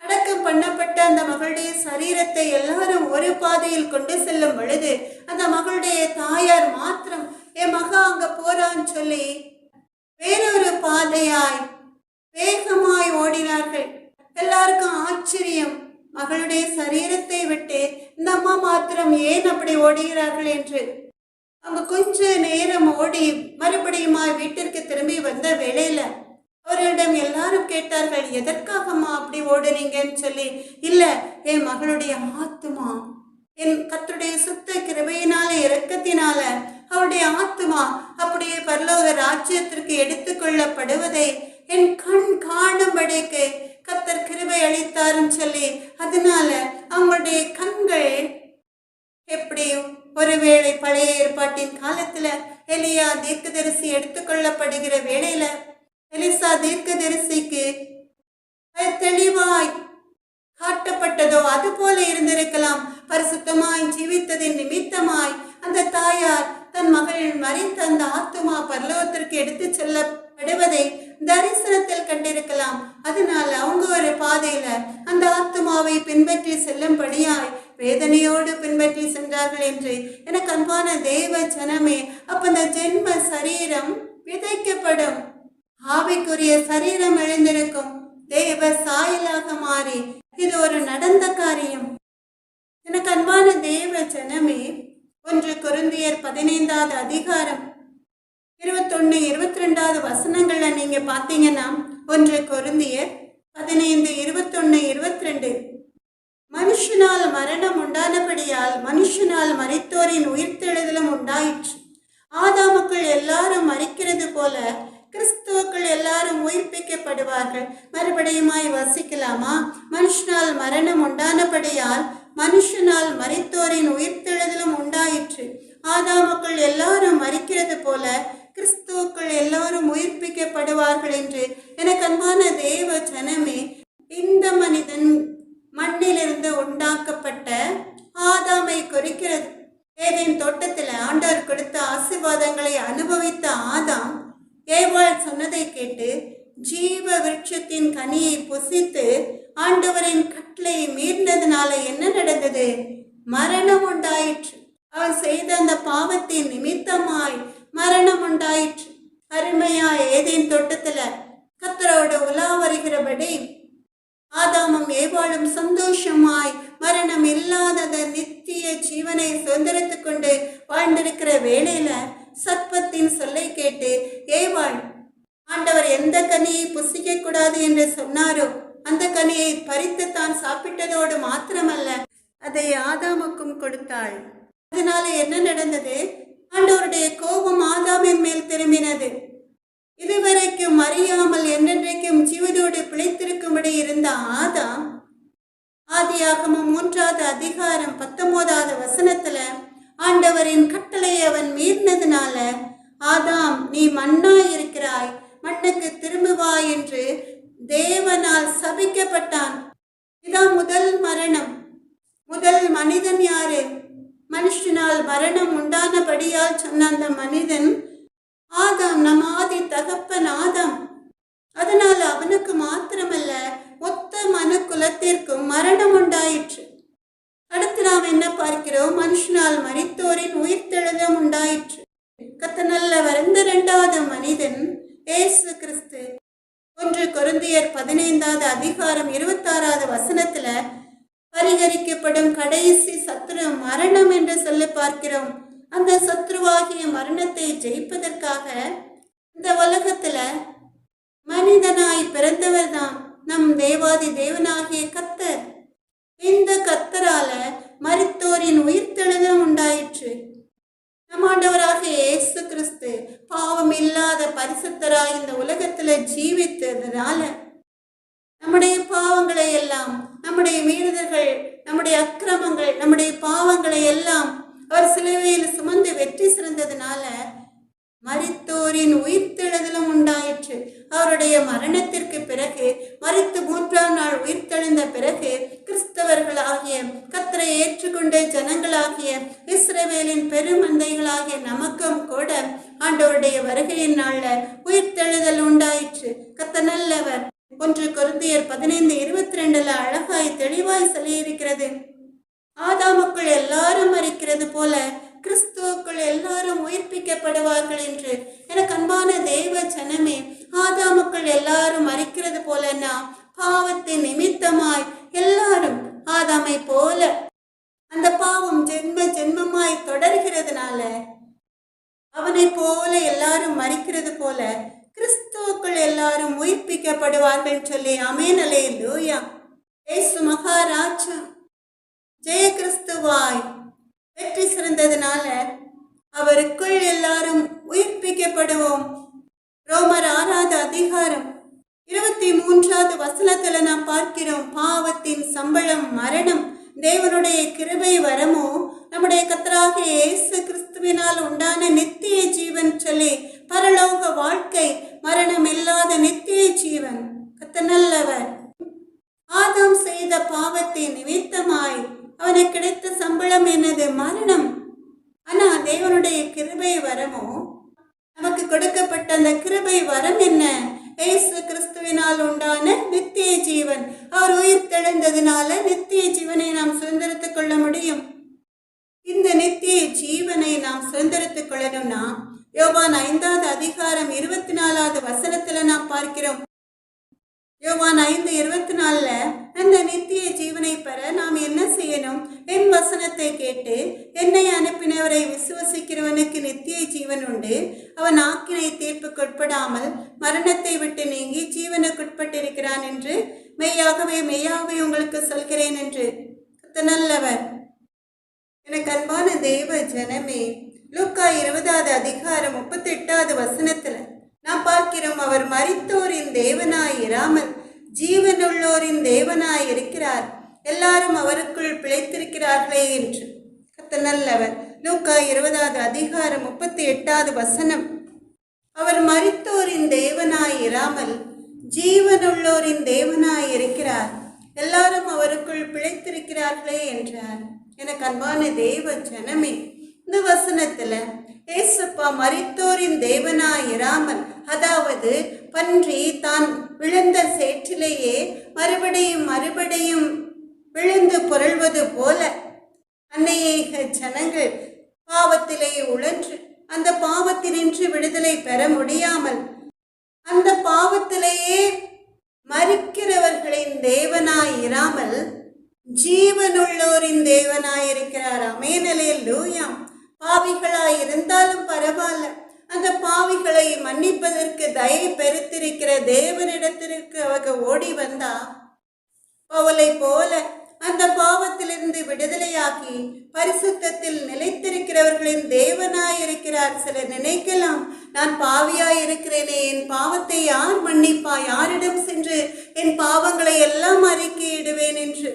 அடக்கம் பண்ணப்பட்ட அந்த மகளுடைய சரீரத்தை எல்லாரும் ஒரு பாதையில் கொண்டு செல்லும் பொழுது அந்த மகளுடைய தாயார் மாத்திரம் என் மகா அங்க போறான்னு சொல்லி வேறொரு பாதையாய் வேகமாய் ஓடினார்கள். எல்லாருக்கும் ஆச்சரியம். மகளுடைய சரீரத்தை விட்டு இந்த அம்மா மாத்திரம் ஏன் அப்படி ஓடுகிறார்கள் என்று. அவங்க கொஞ்ச நேரம் ஓடி மறுபடியுமா வீட்டிற்கு திரும்பி வந்த வேளையில அவரிடம் எல்லாரும் கேட்டார்கள், எதற்காகம்மா அப்படி ஓடுனீங்கன்னு சொல்லி. இல்ல, என் மகளுடைய ஆத்துமா என் கர்த்தருடைய சுத்த கிருபையினால இரக்கத்தினால அவருடைய ஆத்துமா அப்படியே பரலோக ராஜ்யத்திற்கு எடுத்துக்கொள்ளப்படுவதை என் கண் காணும்படிக்கு கர்த்தர் கிருபை அளித்தாருன்னு சொல்லி, அதனால அவங்களுடைய கண்கள் எப்படி ஒருவேளை பழைய ஏற்பாட்டின் காலத்துல எலியா தீர்க்கதரிசி எடுத்துக்கொள்ளப்படுகிற வேளையில எலிசா தீர்க்கதரிசிக்கு தெளிவாய் காட்டப்பட்டதோ அது போல இருந்திருக்கலாம். பரிசுத்தமாய் ஜீவித்ததின் நிமித்தமாய் அந்த தாயார் தன் மகள் மரித்த அந்த ஆத்துமா பரலோகத்திற்கு எடுத்து செல்லப்படுவதை தரிசனத்தில் கண்டிருக்கலாம். அதனால அவங்க ஒரு பாதையில அந்த ஆத்துமாவை பின்பற்றி செல்லும்படியாய் வேதனையோடு பின்பற்றி சென்றார்கள் என்று எனக்கு அன்பான தேவ ஜனமே, அப்ப அந்த ஜென்ம சரீரம் விதைக்கப்படும், ஆவிக்குரிய சரீரம் எழுந்திருக்கும், தேவ சாயலாக மாறி இது ஒரு நடந்த காரியம். எனக்கு அன்பான தேவ ஜனமே, 1 கொரிந்தியர் 15வது அதிகாரம் 21, 22 வசனங்கள்ல நீங்க பாத்தீங்கன்னா 1 கொரிந்தியர் 15, 21, 22 மனுஷனால் மரணம் உண்டானபடியால் மனுஷனால் மரித்தோரின் உயிர்த்தெழுதலும் உண்டாயிற்று. ஆதாமுக்குள் எல்லாரும் மரிக்கிறது போல கிறிஸ்துவுக்குள் எல்லாரும் உயிர்ப்பிக்கப்படுவார்கள். மறுபடியுமாய் வசிக்கலாமா? மனுஷனால் மரணம் உண்டானபடியால் மனுஷனால் மரித்தோரின் உயிர்த்தெழுதலும் உண்டாயிற்று. ஆதாமுக்குள் எல்லாரும் மரிக்கிறது போல கிறிஸ்துவுக்குள் எல்லாரும் உயிர்ப்பிக்கப்படுவார்கள் என்று எனக்கு அன்பான தேவ ஜனமே, இந்த மனிதன் மண்ணிலிருந்து உண்டாக்கப்பட்ட ஆதாமை குறிக்கிறது. ஏதேன் தோட்டத்தில் ஆண்டவர் கொடுத்த ஆசீர்வாதங்களை அனுபவித்த ஆதாம் ஏவாள் சொன்னதை கேட்டு விருட்சத்தின் கனியை புசித்து ஆண்டவரின் கட்டளை மீறினதுனால என்ன நடந்தது? மரணம் உண்டாயிற்று. அவன் செய்த அந்த பாவத்தின் நிமித்தமாய் மரணம் உண்டாயிற்று. அருமையா ஏதேன் தோட்டத்துல கர்த்தரோட உலா வருகிறபடி ஆதாமும் ஏவாளும் சந்தோஷமாய் மரணம் இல்லாதத நித்திய ஜீவனை சுதந்திரத்து கொண்டு வாழ்ந்திருக்கிற வேளையில சர்ப்பத்தின் சொல்லை கேட்டு ஏவாள் ஆண்டவர் எந்த கனியை புசிக்க கூடாது என்று சொன்னாரோ அந்த கனியை பறித்து தான் சாப்பிட்டதோடு மாத்திரமல்ல, அதை ஆதாமுக்கும் கொடுத்தாள். அதனால என்ன நடந்தது? ஆண்டவருடைய கோபம் ஆதாமின் மேல் திரும்பினது. இதுவரைக்கும் அறியாமல் என்றென்றைக்கும் ஜீவனோடு பிழைத்திருக்கும்படி இருந்த ஆதாம் ஆதியாகமம் 3வது அதிகாரம் 19வது வசனத்துல ஆண்டவரின் கட்டளை அவன் மீறினதுனால ஆதாம் நீ மண்ணாய் இருக்கிறாய், மண்ணுக்கு திரும்புவாய் என்று தேவனால் சபிக்கப்பட்டான். இதான் முதல் மரணம். முதல் மனிதன் யாரு? மனுஷனால் மரணம் உண்டானபடியால் சொன்ன அந்த மனிதன் ஆதாம், நம் ஆதி தகப்பன் ஆதாம். அதனால அவனுக்கு மாத்திரமல்ல மொத்த மனு குலத்திற்கும் மரணம் உண்டாயிற்று. அடுத்து நாம் என்ன பார்க்கிறோம்? மனுஷனால் மரித்தோரின் உயிர்த்தெழுதம் உண்டாயிற்று. கர்த்தர் நல்லவர். இந்த 2வது மனிதன் இயேசு கிறிஸ்து. 1 கொரிந்தியர் 15வது அதிகாரம் 26வது வசனத்துல பரிகரிக்கப்படும் கடைசி சத்துரு மரணம் என்று சொல்லி பார்க்கிறோம். அந்த சத்ருவாகிய மரணத்தை ஜெயிப்பதற்காக இந்த உலகத்துல மனிதனாய் பிறந்தவர் தான் நம் தேவாதி தேவனாகிய கர்த்தர். இந்த கர்த்தரால மரித்தோரின் உயிர்த்தெழுதம் உண்டாயிற்று. நம் ஆண்டவராகிய இயேசு கிறிஸ்து பாவம் இல்லாத பரிசுத்தராய் இந்த உலகத்துல ஜீவித்ததுனால நம்முடைய பாவங்களை எல்லாம், நம்முடைய மீறுதல்கள், நம்முடைய அக்கிரமங்கள், நம்முடைய பாவங்களை எல்லாம் அவர் சிலுவையில் சுமந்து வெற்றி சிறந்ததுனால மரித்தோரின் உயிர்த்தெழுதலும் உண்டாயிற்று. அவருடைய மரணத்திற்கு பிறகு மரித்து 3ஆம் நாள் உயிர்த்தெழுந்த பிறகு கிறிஸ்தவர்களாகிய கர்த்தரை ஏற்றுக்கொண்ட ஜனங்களாகிய இஸ்ரவேலின் பெருமந்தைகளாகிய நமக்கும் கூட ஆண்டவருடைய வருகையின் நாள்ல உயிர்த்தெழுதல் உண்டாயிற்று. கர்த்தர் நல்லவர். 1 கொரிந்தியர் 15:22 அழகாய் தெளிவாய் சொல்லியிருக்கிறது. ஆதாமுக்குள் எல்லாரும் மரிக்கிறது போல கிறிஸ்துவுக்குள் எல்லாரும் உயிர்ப்பிக்கப்படுவார்கள் என்று. எனக்கு அன்பான தேவ ஜனமே, ஆதாமுக்குள் எல்லாரும் மரிக்கிறது போலன்னா பாவத்தின் நிமித்தமாய் எல்லாரும் ஆதாமை போல அந்த பாவம் ஜென்ம ஜென்மமாய் தொடர்கிறதுனால அவனை போல எல்லாரும் மரிக்கிறது போல கிறிஸ்துவுக்குள் எல்லாரும் உயிர்ப்பிக்கப்படுவார்கள் சொல்லி ஆமென் அல்லேலூயா. இயேசு மகாராஜா ஜெய கிறிஸ்துவாய் வெற்றி சிறந்ததுனால அவருக்குள் எல்லாரும் உயிர்ப்பிக்கப்படுவோம். ரோமர் 6வது அதிகாரம் 23வது வசனத்துல நாம் பார்க்கிறோம், பாவத்தின் சம்பளம் மரணம், தேவனுடைய கிருபை வரமோ நம்முடைய கர்த்தராகிய இயேசு கிறிஸ்துவினால் உண்டான நித்திய ஜீவன் சொல்லி பரலோக வாழ்க்கை, மரணம் இல்லாத நித்திய ஜீவன். கர்த்தர் நல்லவர். ஆதாம் செய்த பாவத்தின் நிமித்தமாய் அவனுக்கு கிடைத்த சம்பளம் என்னது? மரணம். ஆனா தேவனுடைய கிருபை வரமோ, நமக்கு கொடுக்கப்பட்ட அந்த கிருபை வரம் என்ன? இயேசு கிறிஸ்துவினால் உண்டான நித்திய ஜீவன். அவர் உயிர் தெழுந்ததினால நித்திய ஜீவனை நாம் சுதந்திரத்துக் கொள்ள முடியும். இந்த நித்திய ஜீவனை நாம் சுதந்திரத்துக் கொள்ளணும்னா யோவான் 5வது அதிகாரம் 24வது வசனத்துல நாம் பார்க்கிறோம். யோவான் 5:24 அந்த நித்திய ஜீவனை பெற நாம் என்ன செய்யணும்? என் வசனத்தை கேட்டு என்னை அனுப்பினவரை விசுவசிக்கிறவனுக்கு நித்திய ஜீவன் உண்டு, அவன் ஆக்கினை தீர்ப்புக்குட்படாமல் மரணத்தை விட்டு நீங்கி ஜீவனுக்குட்பட்டிருக்கிறான் என்று மெய்யாகவே மெய்யாகவே உங்களுக்கு சொல்கிறேன் என்று. நல்லவர். எனக்கு அன்பான தேவ ஜனமே, லூக்கா 20வது அதிகாரம் 38வது வசனத்துல நாம் பார்க்கிறோம், அவர் மரித்தோரின் தேவனாய் இராமல் ஜீவனுள்ளோரின் தேவனாய் இருக்கிறார், எல்லாரும் அவருக்குள் பிழைத்திருக்கிறார்களே என்று. கர்த்தர் நல்லவர். லூக்கா 20வது அதிகாரம் 38வது வசனம், அவர் மரித்தோரின் தேவனாய் இராமல் ஜீவனுள்ளோரின் தேவனாய் இருக்கிறார், எல்லாரும் அவருக்குள் பிழைத்திருக்கிறார்களே என்றார். எனக்கு அன்பான தேவ ஜனமே, இந்த வசனத்துல ஏசப்பா மரித்தோரின் தேவனாய் இராமல், அதாவது பன்றி தான் விழுந்த சேற்றிலேயே மறுபடியும் மறுபடியும் விழுந்து புரள்வது போல அநேக ஜனங்கள் பாவத்திலே உழன்று அந்த பாவத்தினின்று விடுதலை பெற முடியாமல் அந்த பாவத்திலேயே மரிக்கிறவர்களின் தேவனாய் இராமல் ஜீவனுள்ளோரின் தேவனாய் இருக்கிறார். ஆமென், அல்லேலூயா. பாவிகளாய் இருந்தாலும் பரவாயில்ல, அந்த பாவிகளை மன்னிப்பதற்கு தயை பெருத்திருக்கிற தேவனிடத்திற்கு அவங்க ஓடி வந்தா பவுலை போல அந்த பாவத்திலிருந்து விடுதலையாகி பரிசுத்தத்தில் நிலைத்திருக்கிறவர்களின் தேவனாய் இருக்கிறார். சிலர் நினைக்கலாம், நான் பாவியாய் இருக்கிறேனே, என் பாவத்தை யார் மன்னிப்பா, யாரிடம் சென்று என் பாவங்களை எல்லாம் அறிக்கையிடுவேன் என்று.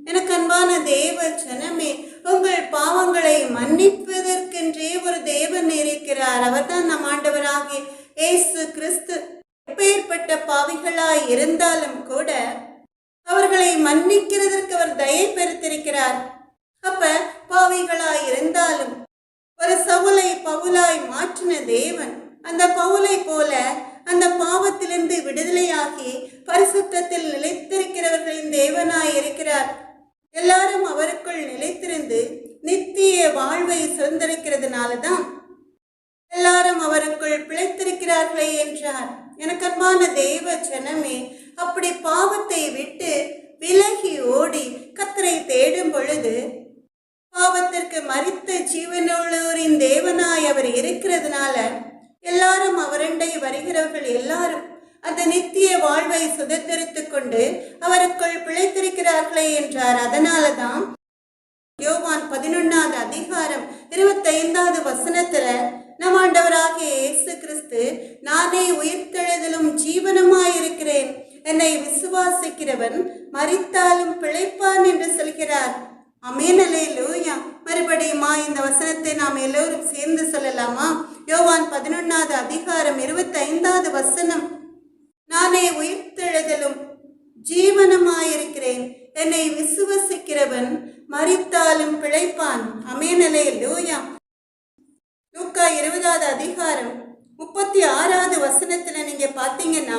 எனக்கு அன்பான தேவ ஜனமே, உங்கள் பாவங்களை மன்னிப்பதற்கென்றே ஒரு தேவன் இருக்கிறார். அவர்தான் நம் ஆண்டவராகிய இயேசு கிறிஸ்து. எப்பேற்பட்ட பாவிகளாய் இருந்தாலும் கூட அவர்களை மன்னிக்கிறதற்கு அவர் தயை பெருத்திருக்கிறார். அப்ப பாவிகளாய் இருந்தாலும் ஒரு சவுலை பவுலாய் மாற்றின தேவன் அந்த பவுலை போல அந்த பாவத்திலிருந்து விடுதலையாகி பரிசுத்தத்தில் நிலைத்திருக்கிறவர்களின் தேவனாய் இருக்கிறார். எல்லாரும் அவருக்குள் நிலைத்திருந்து நித்திய வாழ்வை சுதந்திரிக்கிறதுனாலதான் எல்லாரும் அவருக்குள் பிழைத்திருக்கிறார்களே என்றார். எனக்கு அன்பான தேவ ஜனமே, அப்படி பாவத்தை விட்டு விலகி ஓடி கர்த்தரை தேடும் பொழுது பாவத்திற்கு மரித்த ஜீவனுள்ளோரின் தேவனாய் அவர் இருக்கிறதுனால எல்லாரும் அவரண்டை வருகிறவர்கள் எல்லாரும் அந்த நித்திய வாழ்வை சுதந்திரித்துக் கொண்டு அவருக்குள் பிழைத்திருக்கிறார்களே என்றார். அதனாலதான் யோவான் 11வது அதிகாரம் 25வது வசனத்துல நம் ஆண்டவராகிய இயேசு கிறிஸ்து, நானே உயிர்த்தெழுதலும் ஜீவனுமாயிருக்கிறேன், என்னை விசுவாசிக்கிறவன் மரித்தாலும் பிழைப்பான் என்று சொல்கிறார். ஆமென், அல்லேலூயா. மறுபடியுமா இந்த வசனத்தை நாம் எல்லோரும் சேர்ந்து சொல்லலாமா? யோவான் 11வது அதிகாரம் 25வது வசனம், நானே உயிர்த்தெழுதலும் ஜீவனுமாயிருக்கிறேன், என்னை விசுவாசிக்கிறவன் மரித்தாலும் பிழைப்பான். ஆமென், அல்லேலூயா. லூக்கா 20வது அதிகாரம் 36வது வசனத்துல நீங்க பாத்தீங்கன்னா,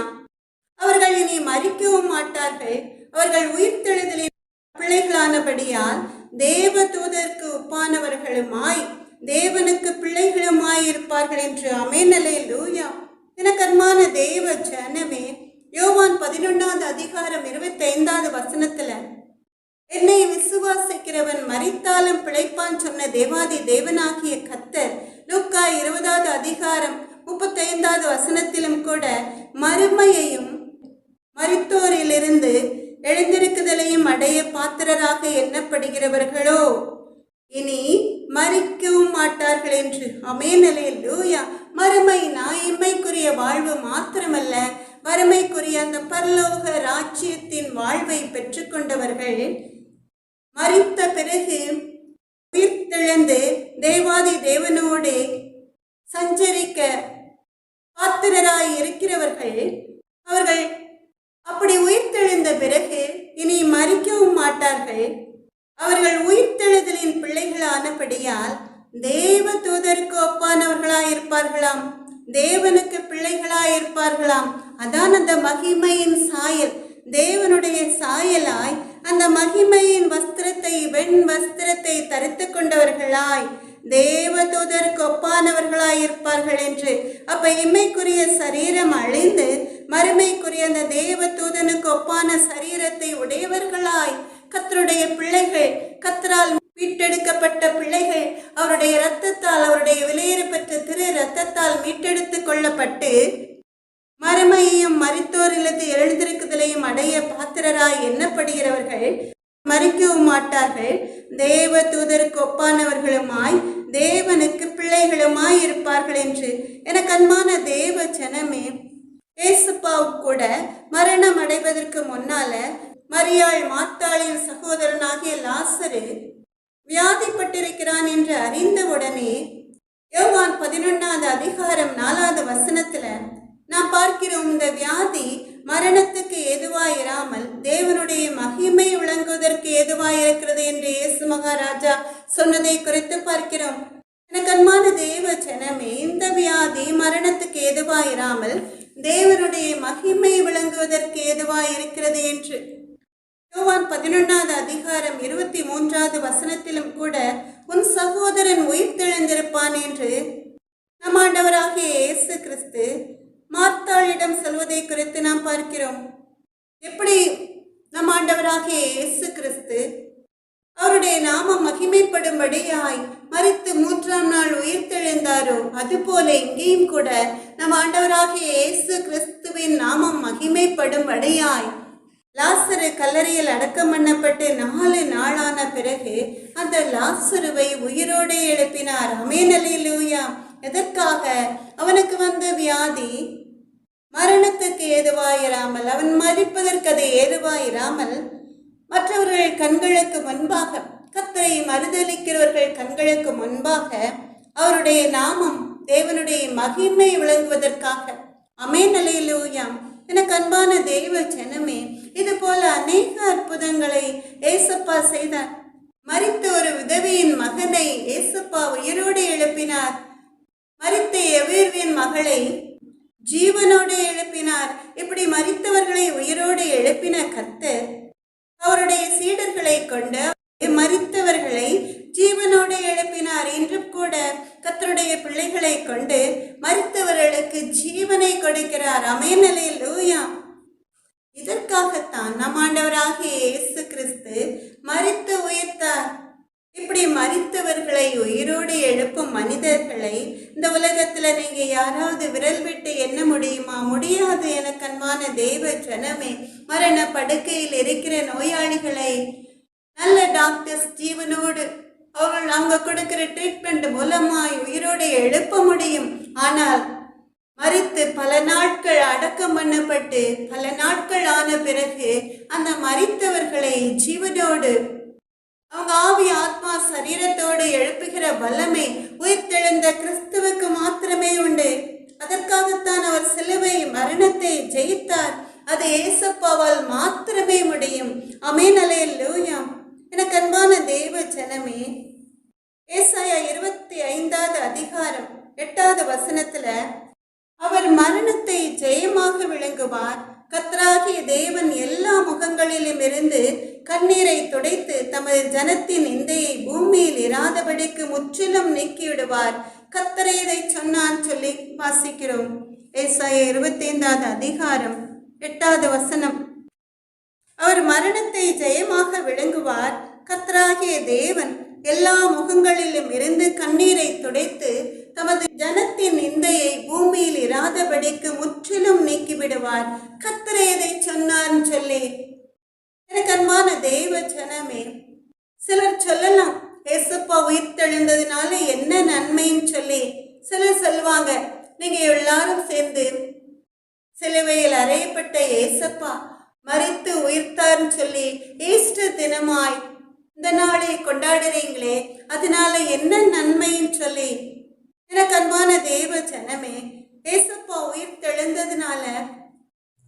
அவர்கள் இனி மரிக்கவும் மாட்டார்கள், அவர்கள் உயிர்த்தெழுதலின் பிள்ளைகளானபடியால் தேவ தூதருக்கு ஒப்பானவர்களுமாய் தேவனுக்கு பிள்ளைகளுமாய் இருப்பார்கள் என்று. ஆமென், அல்லேலூயா. எனக்கு அன்பான தேவ ஜனமே, யோவான் 11வது அதிகாரம் 25வது வசனத்துல என்னை விசுவாசிக்கிறவன் மரித்தாலும் பிழைப்பான் சொன்ன தேவாதி தேவனாகிய கர்த்தர் லூக்கா 20வது அதிகாரம் 35வது வசனத்திலும் கூட மறுமையையும் மரித்தோரிலிருந்து எழுந்திருக்குதலையும் அடைய பாத்திரராக எண்ணப்படுகிறவர்களோ இனி மரிக்கவும் மாட்டார்கள் என்று. ஆமென், அல்லேலூயா. மறுமைனா இம்மைக்குரிய வாழ்வு மாத்திரமல்ல, மறுமைக்குரிய அந்த பரலோக ராஜ்யத்தின் வாழ்வை பெற்றுக்கொண்டவர்கள் மரித்த பிறகு உயிர்த்தெழுந்து தேவாதி தேவனோடு சஞ்சரிக்க பாத்திரராய் இருக்கிறவர்கள். அவர்கள் அப்படி உயிர்த்தெழுந்த பிறகு இனி மரிக்கவும் மாட்டார்கள். அவர்கள் உயிர்த்தெழுதலின் பிள்ளைகளானபடியால் தேவ தூதருக்கு ஒப்பானவர்களாயிருப்பார்களாம், தேவனுக்கு பிள்ளைகளாயிருப்பார்களாம். அதான் அந்த மகிமையின் சாயல், தேவனுடைய சாயலாய் அந்த மகிமையின் வஸ்திரத்தை வெண் வஸ்திரத்தை தரித்து கொண்டவர்களாய் தேவ தூதருக்கு ஒப்பானவர்களாய் இருப்பார்கள் என்று. அப்ப இம்மைக்குரிய சரீரம் அழிந்து மறுமைக்குரிய அந்த தேவ தூதனுக்கு ஒப்பான சரீரத்தை உடையவர்களாய் கர்த்தருடைய பிள்ளைகள், கர்த்தரால் மீட்டெடுக்கப்பட்ட பிள்ளைகள், அவருடைய இரத்தத்தால், அவருடைய விலையேற பெற்ற திரு இரத்தத்தால் மீட்டெடுத்து கொள்ளப்பட்டு மறுமையையும் மரித்தோரிலிருந்து எழுந்திருக்குதலையும் அடைய பாத்திரராய் எண்ணப்படுகிறவர்கள் மரிக்கவும் மாட்டார்கள், தேவ தூதருக்கு ஒப்பானவர்களுமாய் தேவனுக்கு பிள்ளைகளுமாய் இருப்பார்கள் என்று. எனக்கு அன்பான தேவ ஜனமே, ஏசுப்பாவுக்கு கூட மரணம் அடைவதற்கு முன்னால மரியாள் மார்த்தாளின் சகோதரனாகிய லாசரு வியாதிப்பட்டிருக்கிறான் என்று அறிந்தவுடனே யோவான் 11வது அதிகாரம் 4வது வசனத்துல நாம் பார்க்கிறோம், இந்த வியாதி மரணத்துக்கு ஏதுவாயிராமல் தேவனுடைய மகிமை விளங்குவதற்கு ஏதுவாயிருக்கிறது என்று இயேசு மகாராஜா சொன்னதை குறித்து பார்க்கிறோம். எனக்கு அன்பான தேவ ஜனமே, இந்த வியாதி மரணத்துக்கு ஏதுவாயிராமல் தேவனுடைய மகிமை விளங்குவதற்கு ஏதுவாய் இருக்கிறது என்று. யோவான் 11வது அதிகாரம் 23வது வசனத்திலும் கூட உன் சகோதரன் உயிர்த்தெழுந்திருப்பான் என்று நம் ஆண்டவராகிய இயேசு கிறிஸ்து மார்த்தாளிடம் சொல்வதை குறித்து நாம் பார்க்கிறோம். எப்படி நம் ஆண்டவராகிய இயேசு கிறிஸ்து அவருடைய நாமம் மகிமைப்படும்படியாய் மரித்து 3ஆம் நாள் உயிர்த்தெழுந்தாரோ, அதுபோல இங்கேயும் கூட நம் ஆண்டவராகிய இயேசு கிறிஸ்துவின் நாமம் மகிமைப்படும்படியாய் லாசரு கல்லறையில் அடக்கம் பண்ணப்பட்டு 4 நாளான பிறகு அந்த லாசருவை உயிரோடு எழுப்பினார். ஆமென், அல்லேலூயா. எதற்காக? அவனுக்கு வந்த வியாதி மரணத்துக்கு ஏதுவாயிராமல், அவன் மரிப்பதற்கு அது ஏதுவாயிராமல், மற்றவர்கள் கண்களுக்கு முன்பாக, கர்த்தரை மறுதலிக்கிறவர்கள் கண்களுக்கு முன்பாக அவருடைய நாமம் தேவனுடைய மகிமை விளங்குவதற்காக. ஆமென், அல்லேலூயா. எனக்கு அன்பான தெய்வ ஜனமே, இது போல அநேக அற்புதங்களை ஏசப்பா செய்தார். மரித்த ஒரு விதவையின் மகனை ஏசப்பா உயிரோடு எழுப்பினார். மரித்த எவேர்வின் மகளை ஜீவனோடு எழுப்பினார். இப்படி மரித்தவர்களை உயிரோடு எழுப்பின கர்த்தர் அவருடைய சீடர்களை கொண்டு மரித்தவர்களை ஜீவனோடு எழுப்பினார். இன்றும் கூட கர்த்தருடைய பிள்ளைகளை கொண்டு மரித்தவர்களுக்கு ஜீவனை கொடுக்கிறார். ஆமென், அல்லேலூயா. இதற்காகத்தான் நம் ஆண்டவராகிய இயேசு கிறிஸ்து மரித்து உயிர்த்தார். இப்படி மரித்தவர்களை உயிரோடு எழுப்பும் மனிதர்களை இந்த உலகத்துல நீங்க யாராவது விரல் விட்டு எண்ண முடியுமா? முடியாது. எனக்கு அன்பான தெய்வ ஜனமே, மரண படுக்கையில் இருக்கிற நோயாளிகளை நல்ல டாக்டர்ஸ் ஜீவனோடு அவர்கள் அவங்க கொடுக்கிற ட்ரீட்மெண்ட் மூலமாய் உயிரோடு எழுப்ப முடியும். ஆனால் மரித்து பல நாட்கள் அடக்கம் பண்ணப்பட்டு பல நாட்கள் ஆன பிறகு அந்த மரித்தவர்களை ஜீவனோடு அவங்க ஆவி ஆத்மா சரீரத்தோடு எழுப்புகிற வல்லமை உயிர்த்தெழுந்த கிறிஸ்துவுக்கு மாத்திரமே உண்டு. அதற்காகத்தான் அவர் சிலுவை மரணத்தை ஜெயித்தார். அது ஏசப்பாவால் மாத்திரமே முடியும். ஆமென், அல்லேலூயா. எனக்கு அன்பான தெய்வ ஜனமே, ஏசாயா 25வது அதிகாரம் 8வது வசனத்துல அவர் மரணத்தை ஜெயமாக விளங்குவார். கர்த்தராகிய தேவன் எல்லா முகங்களிலும் இருந்து கண்ணீரை துடைத்து தமது ஜனத்தின் நிந்தையை பூமியில் இராதபடிக்கு முற்றிலும் நீக்கிவிடுவார். கர்த்தரே இதை சொன்னான் சொல்லி வாசிக்கிறோம். ஏசாயா 25வது அதிகாரம் 8வது வசனம். அவர் மரணத்தை ஜெயமாக விளங்குவார். கர்த்தராகிய தேவன் எல்லா முகங்களிலும் இருந்து கண்ணீரை துடைத்து தமது ஜனத்தின் நிந்தையை பூமியில் இராதபடிக்கு முற்றிலும் நீக்கிவிடுவார். கர்த்தரே இதை சொன்னார்னு சொல்லி. எனக்கு அன்பான தெய்வ ஜனமே, சிலர் சொல்லலாம், ஏசப்பா உயிர்த்தெழுந்ததுனால என்ன நன்மைன்னு சொல்லி. சிலர் சொல்லுவாங்க, நீங்க எல்லாரும் சேர்ந்து சிலுவையில் அறையப்பட்ட ஏசப்பா மரித்து உயிர்த்தார்னு சொல்லி ஈஸ்டர் தினமாய் இந்த நாளை கொண்டாடுறீங்களே, அதனால என்ன நன்மைன்னு சொல்லி. எனக்கு அன்பான தெய்வ ஜனமே, ஏசப்பா உயிர்த்தெழுந்ததுனால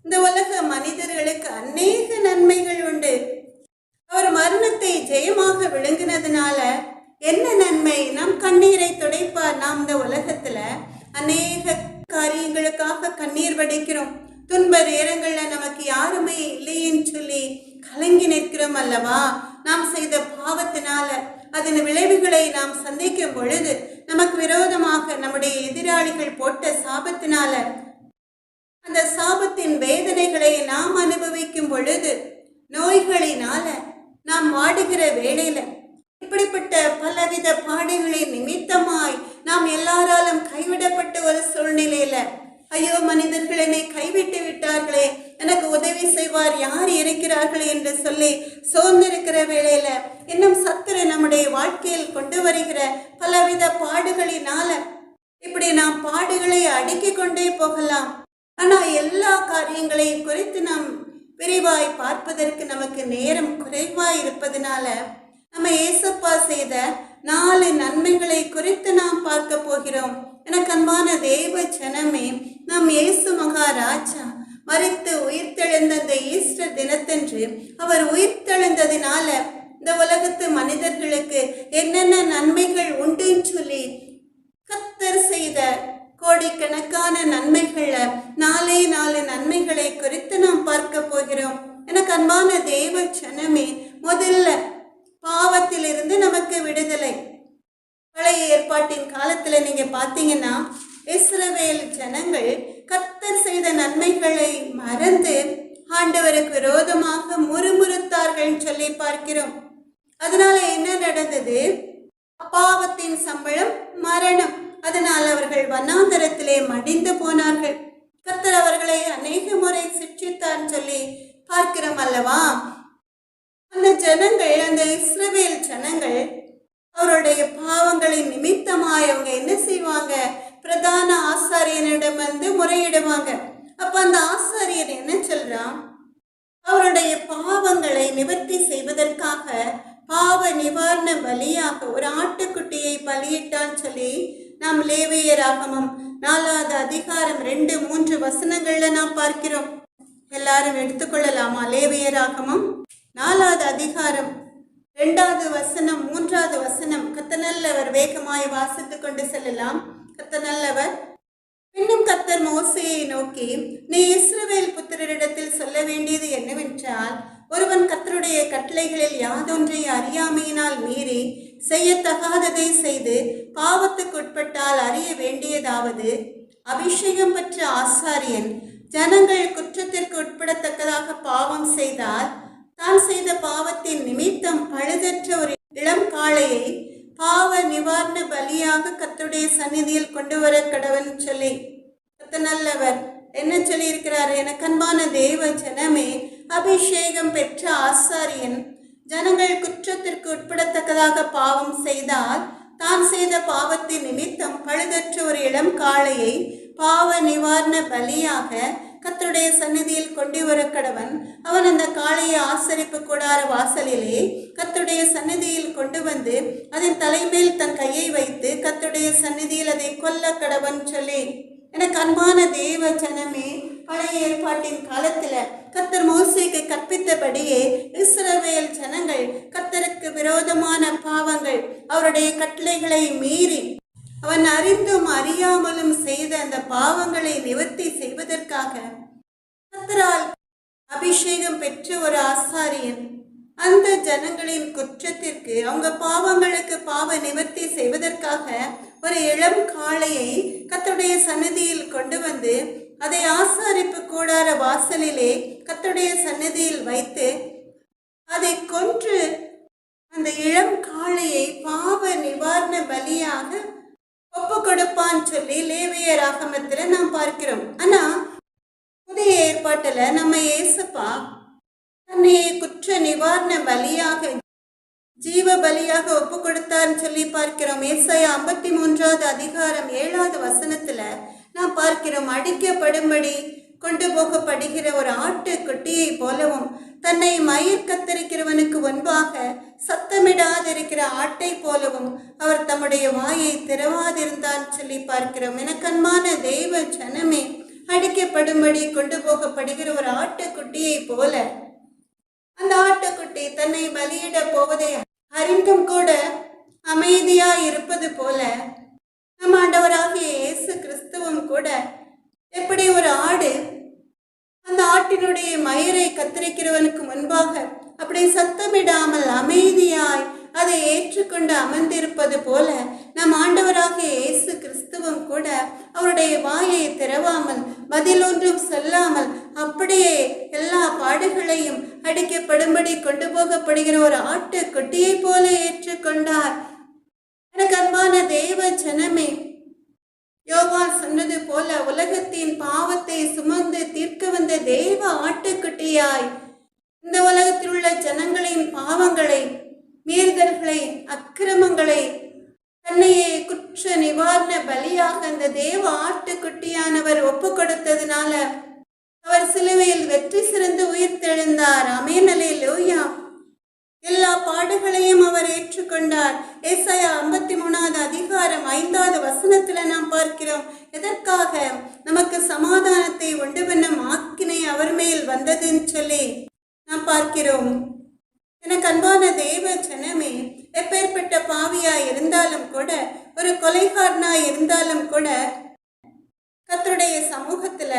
இந்த உலக மனிதர்களுக்கு அநேக நன்மைகள் உண்டு. அவர் மரணத்தை ஜெயமாக விளங்கினதுனால என்ன நன்மை? நம் கண்ணீரை துடைப்பார். நாம் இந்த உலகத்துல அநேக காரியங்களுக்காக கண்ணீர் வடிக்கிறோம். துன்ப நேரங்கள்ல நமக்கு யாருமே இல்லைன்னு சொல்லி கலங்கி நிற்கிறோம் அல்லவா? நாம் செய்த பாவத்தினால அதன் விளைவுகளை நாம் சந்திக்கும் பொழுது, நமக்கு விரோதமாக நம்முடைய எதிராளிகள் போட்ட சாபத்தினால அந்த சாபத்தின் வேதனைகளை நாம் அனுபவிக்கும் பொழுது, நோய்களினால நாம் வாடுகிற வேளையில, இப்படிப்பட்ட பலவித பாடுகளின் நிமித்தமாய் நாம் எல்லாராலும் கைவிடப்பட்ட ஒரு சூழ்நிலையில, ஐயோ மனிதர்கள் என்னை கைவிட்டு விட்டார்களே, எனக்கு உதவி செய்வார் யார் இருக்கிறார்கள் என்று சொல்லி சோர்ந்திருக்கிற வேளையில, இன்னும் சத்துரு நம்முடைய வாழ்க்கையில் கொண்டு வருகிற பலவித பாடுகளினால இப்படி நாம் பாடுகளை அடுக்கிக் கொண்டே போகலாம். ஆனா எல்லா காரியங்களையும் குறித்து நாம் விரிவாய் பார்ப்பதற்கு நமக்கு நேரம் குறைவாய் இருப்பதனால நம்ம ஏசப்பா செய்த 4 நன்மைகளை குறித்து நாம் பார்க்க போகிறோம். எனக்கு அன்பான தேவ ஜனமே, நாம் இயேசு மகாராஜா மரித்து உயிர்த்தெழுந்த இந்த ஈஸ்டர் தினத்தன்று அவர் உயிர்த்தெழுந்ததினால இந்த உலகத்து மனிதர்களுக்கு என்னென்ன நன்மைகள் உண்டுன்னு சொல்லி கர்த்தர் செய்த கோடிக்கணக்கான நன்மைகளை, நாலே நாலு நன்மைகளை குறித்து நாம் பார்க்க போகிறோம். எனக்கு அன்பான தேவ ஜனமே, முதல்ல பாவத்திலிருந்து நமக்கு விடுதலை. பழைய ஏற்பாட்டின் காலத்துல நீங்க பாத்தீங்கன்னா, இஸ்ரவேல் ஜனங்கள் கர்த்தர் செய்த நன்மைகளை மறந்து ஆண்டவருக்கு விரோதமாக முறுமுறுத்தார்கள் சொல்லி பார்க்கிறோம். அதனால என்ன நடந்தது? பாவத்தின் சம்பளம் மரணம். அதனால் அவர்கள் வனாந்தரத்திலே மடிந்து போனார்கள். கர்த்தர் அவர்களை அநேக முறை சிட்சித்தார் சொல்லி பார்க்கிறோம் அல்லவா? அந்த ஜனங்கள், அந்த இஸ்ரவேல் ஜனங்கள் அவருடைய பாவங்களின் நிமித்தமாய் அவங்க என்ன செய்வாங்க? பிரதான ஆசாரியனிடம் வந்து முறையிடுவாங்க. அப்ப அந்த ஆசாரியர் என்ன சொல்றான்? அவருடைய பாவங்களை நிவர்த்தி செய்வதற்காக பாவ நிவாரண பலியாக ஒரு ஆட்டுக்குட்டியை பலியிட்டான் சொல்லி நாம் லேவியராகமம் 4வது அதிகாரம் 2-3 வசனங்கள்ல நாம் பார்க்கிறோம். எல்லாரும் எடுத்துக்கொள்ளலாமா? லேவியராகமம் 4வது அதிகாரம் 2வது வசனம் 3வது வசனம். கர்த்தர் நல்லவர். வேகமாய் வாசித்து கொண்டு செல்லலாம். கர்த்தர் நல்லவர். இன்னும் கர்த்தர் மோசேயை நோக்கி, நீ இஸ்ரவேல் புத்திரரிடத்தில் சொல்ல வேண்டியது என்னவென்றால், ஒருவன் கர்த்தருடைய கட்டளைகளில் யாதொன்றை அறியாமையினால் மீறி செய்யத்தகாததை செய்து பாவத்துக்கு உட்பட்டால் அறிய வேண்டியதாவது, அபிஷேகம் பெற்ற ஆசாரியன் ஜனங்கள் குற்றத்திற்கு உட்படத்தக்கதாக பாவம் செய்தால், தான் செய்த பாவத்தின் நிமித்தம் பழுதற்ற ஒரு இளம் காளையை பாவ நிவாரண பலியாக கர்த்தருடைய சந்நிதியில் கொண்டு வர கடவன் சொல்லி கர்த்தர் நல்லவர். என்ன சொல்லி இருக்கிறார்? எனக்கு அன்பான தேவ ஜனமே, அபிஷேகம் பெற்ற ஆசாரியன் ஜனங்கள் குற்றத்திற்கு உட்படத்தக்கதாக பாவம் செய்தால், தான் செய்த பாவத்தின் நிமித்தம் பழுதற்ற ஒரு இளம் காளையை பாவ நிவாரண பலியாக கர்த்தருடைய சந்நிதியில் கொண்டு வர கடவன். அவன் அந்த காளையை ஆசரிப்பு கூடார வாசலிலே கர்த்தருடைய சந்நிதியில் கொண்டு வந்து அதன் தலைமேல் தன் கையை வைத்து கர்த்தருடைய சந்நிதியில் அதை கொல்ல கடவன் சொல்லி. எனக்கு அன்பான தேவ ஜனமே, பழைய ஏற்பாட்டின் காலத்துல கர்த்தர் மோசேக்கு கற்பித்தபடியே இஸ்ரவேல் ஜனங்கள் கர்த்தருக்கு விரோதமான பாவங்கள், அவருடைய கட்டளைகளை மீறி அவன் அறிந்தும் அறியாமலும் செய்த அந்த பாவங்களை நிவர்த்தி செய்வதற்காக கர்த்தரால் அபிஷேகம் பெற்ற ஒரு ஆசாரியன் அந்த ஜனங்களின் குற்றத்திற்கு, அவங்க பாவங்களுக்கு பாவ நிவர்த்தி செய்வதற்காக ஒரு இளம் காளையை கர்த்தருடைய சந்நிதியில் கொண்டு வந்து அதை ஆசாரிப்பு கூடார வாசலிலே கர்த்தருடைய சந்நிதியில் வைத்து அதை கொன்று அந்த இளம் காளையை பாவ நிவாரண பலியாக ஒப்பு கொடுப்பான்னு சொல்லி லேவியராகமத்துல நாம் பார்க்கிறோம். ஆனா புதிய ஏற்பாட்டுல நம்ம இயேசுப்பா தன்னை குற்ற நிவாரண பலியாக, ஜீவ பலியாக ஒப்பு கொடுத்தார்ன்னு சொல்லி பார்க்கிறோம். ஏசாயா 53வது அதிகாரம் 7வது வசனத்துல நாம் பார்க்கிறோம், அடிக்கப்படும்படி கொண்டு போகப்படுகிற ஒரு ஆட்டு குட்டியை போலவும், தன்னை மயிர் கத்தரிக்கிறவனுக்கு முன்பாக சத்தமிடாதிருக்கிற ஆட்டை போலவும் அவர் தம்முடைய வாயை திறவாதிருந்தான் சொல்லி பார்க்கிறோம். எனக்கன்பான தெய்வ ஜனமே, அடிக்கப்படும்படி கொண்டு போகப்படுகிற ஒரு ஆட்டுக்குட்டியை போல அந்த ஆட்டுக்குட்டி தன்னை பலியிட போவதை அறிந்தும் கூட அமைதியா இருப்பது போல நம் ஆண்டவராகிய இயேசு கிறிஸ்துவும் கூட எப்படி ஒரு ஆடு அந்த ஆட்டினுடைய மயிரை கத்தரிக்கிறவனுக்கு முன்பாக அப்படி சத்தமிடாமல் அமைதியாய் அதை ஏற்றுக்கொண்டு அமர்ந்திருப்பது போல நம் ஆண்டவராகிய இயேசு கிறிஸ்துவும் கூட அவருடைய வாயை திறவாமல், பதிலொன்றும் சொல்லாமல், அப்படியே எல்லா பாடுகளையும் அடிக்கப்படும்படி கொண்டு போகப்படுகிற ஒரு ஆட்டு குட்டியை போல ஏற்றுக்கொண்டார். எனக்கு அன்பான தேவ ஜனமே, யோவான் சொன்னது போல உலகத்தின் பாவத்தை சுமந்து தீர்க்க வந்த தேவ ஆட்டுக்குட்டியாய் இந்த உலகத்தில் உள்ள ஜனங்களின் பாவங்களை, மீறுதல்களை, அக்கிரமங்களை தன்னையே குற்ற நிவாரண பலியாக அந்த தேவ ஆட்டுக்குட்டியானவர் ஒப்பு கொடுத்ததுனால அவர் சிலுவையில் வெற்றி சிறந்து உயிர் தெழுந்தார். ஆமென், அல்லேலூயா. எல்லா பாடுகளையும் அவர் ஏற்றுக்கொண்டார். ஏசாயா 53வது அதிகாரம் 5வது வசனத்துல நாம் பார்க்கிறோம், எதற்காக? நமக்கு சமாதானத்தை உண்டு பண்ணும் ஆக்கினை அவர் மேல் வந்ததுன்னு சொல்லி நாம் பார்க்கிறோம். எனக்கு அன்பான தேவ ஜனமே, எப்பேற்பட்ட பாவியாய் இருந்தாலும் கூட, ஒரு கொலைகாரனாய் இருந்தாலும் கூட, கர்த்தருடைய சமூகத்துல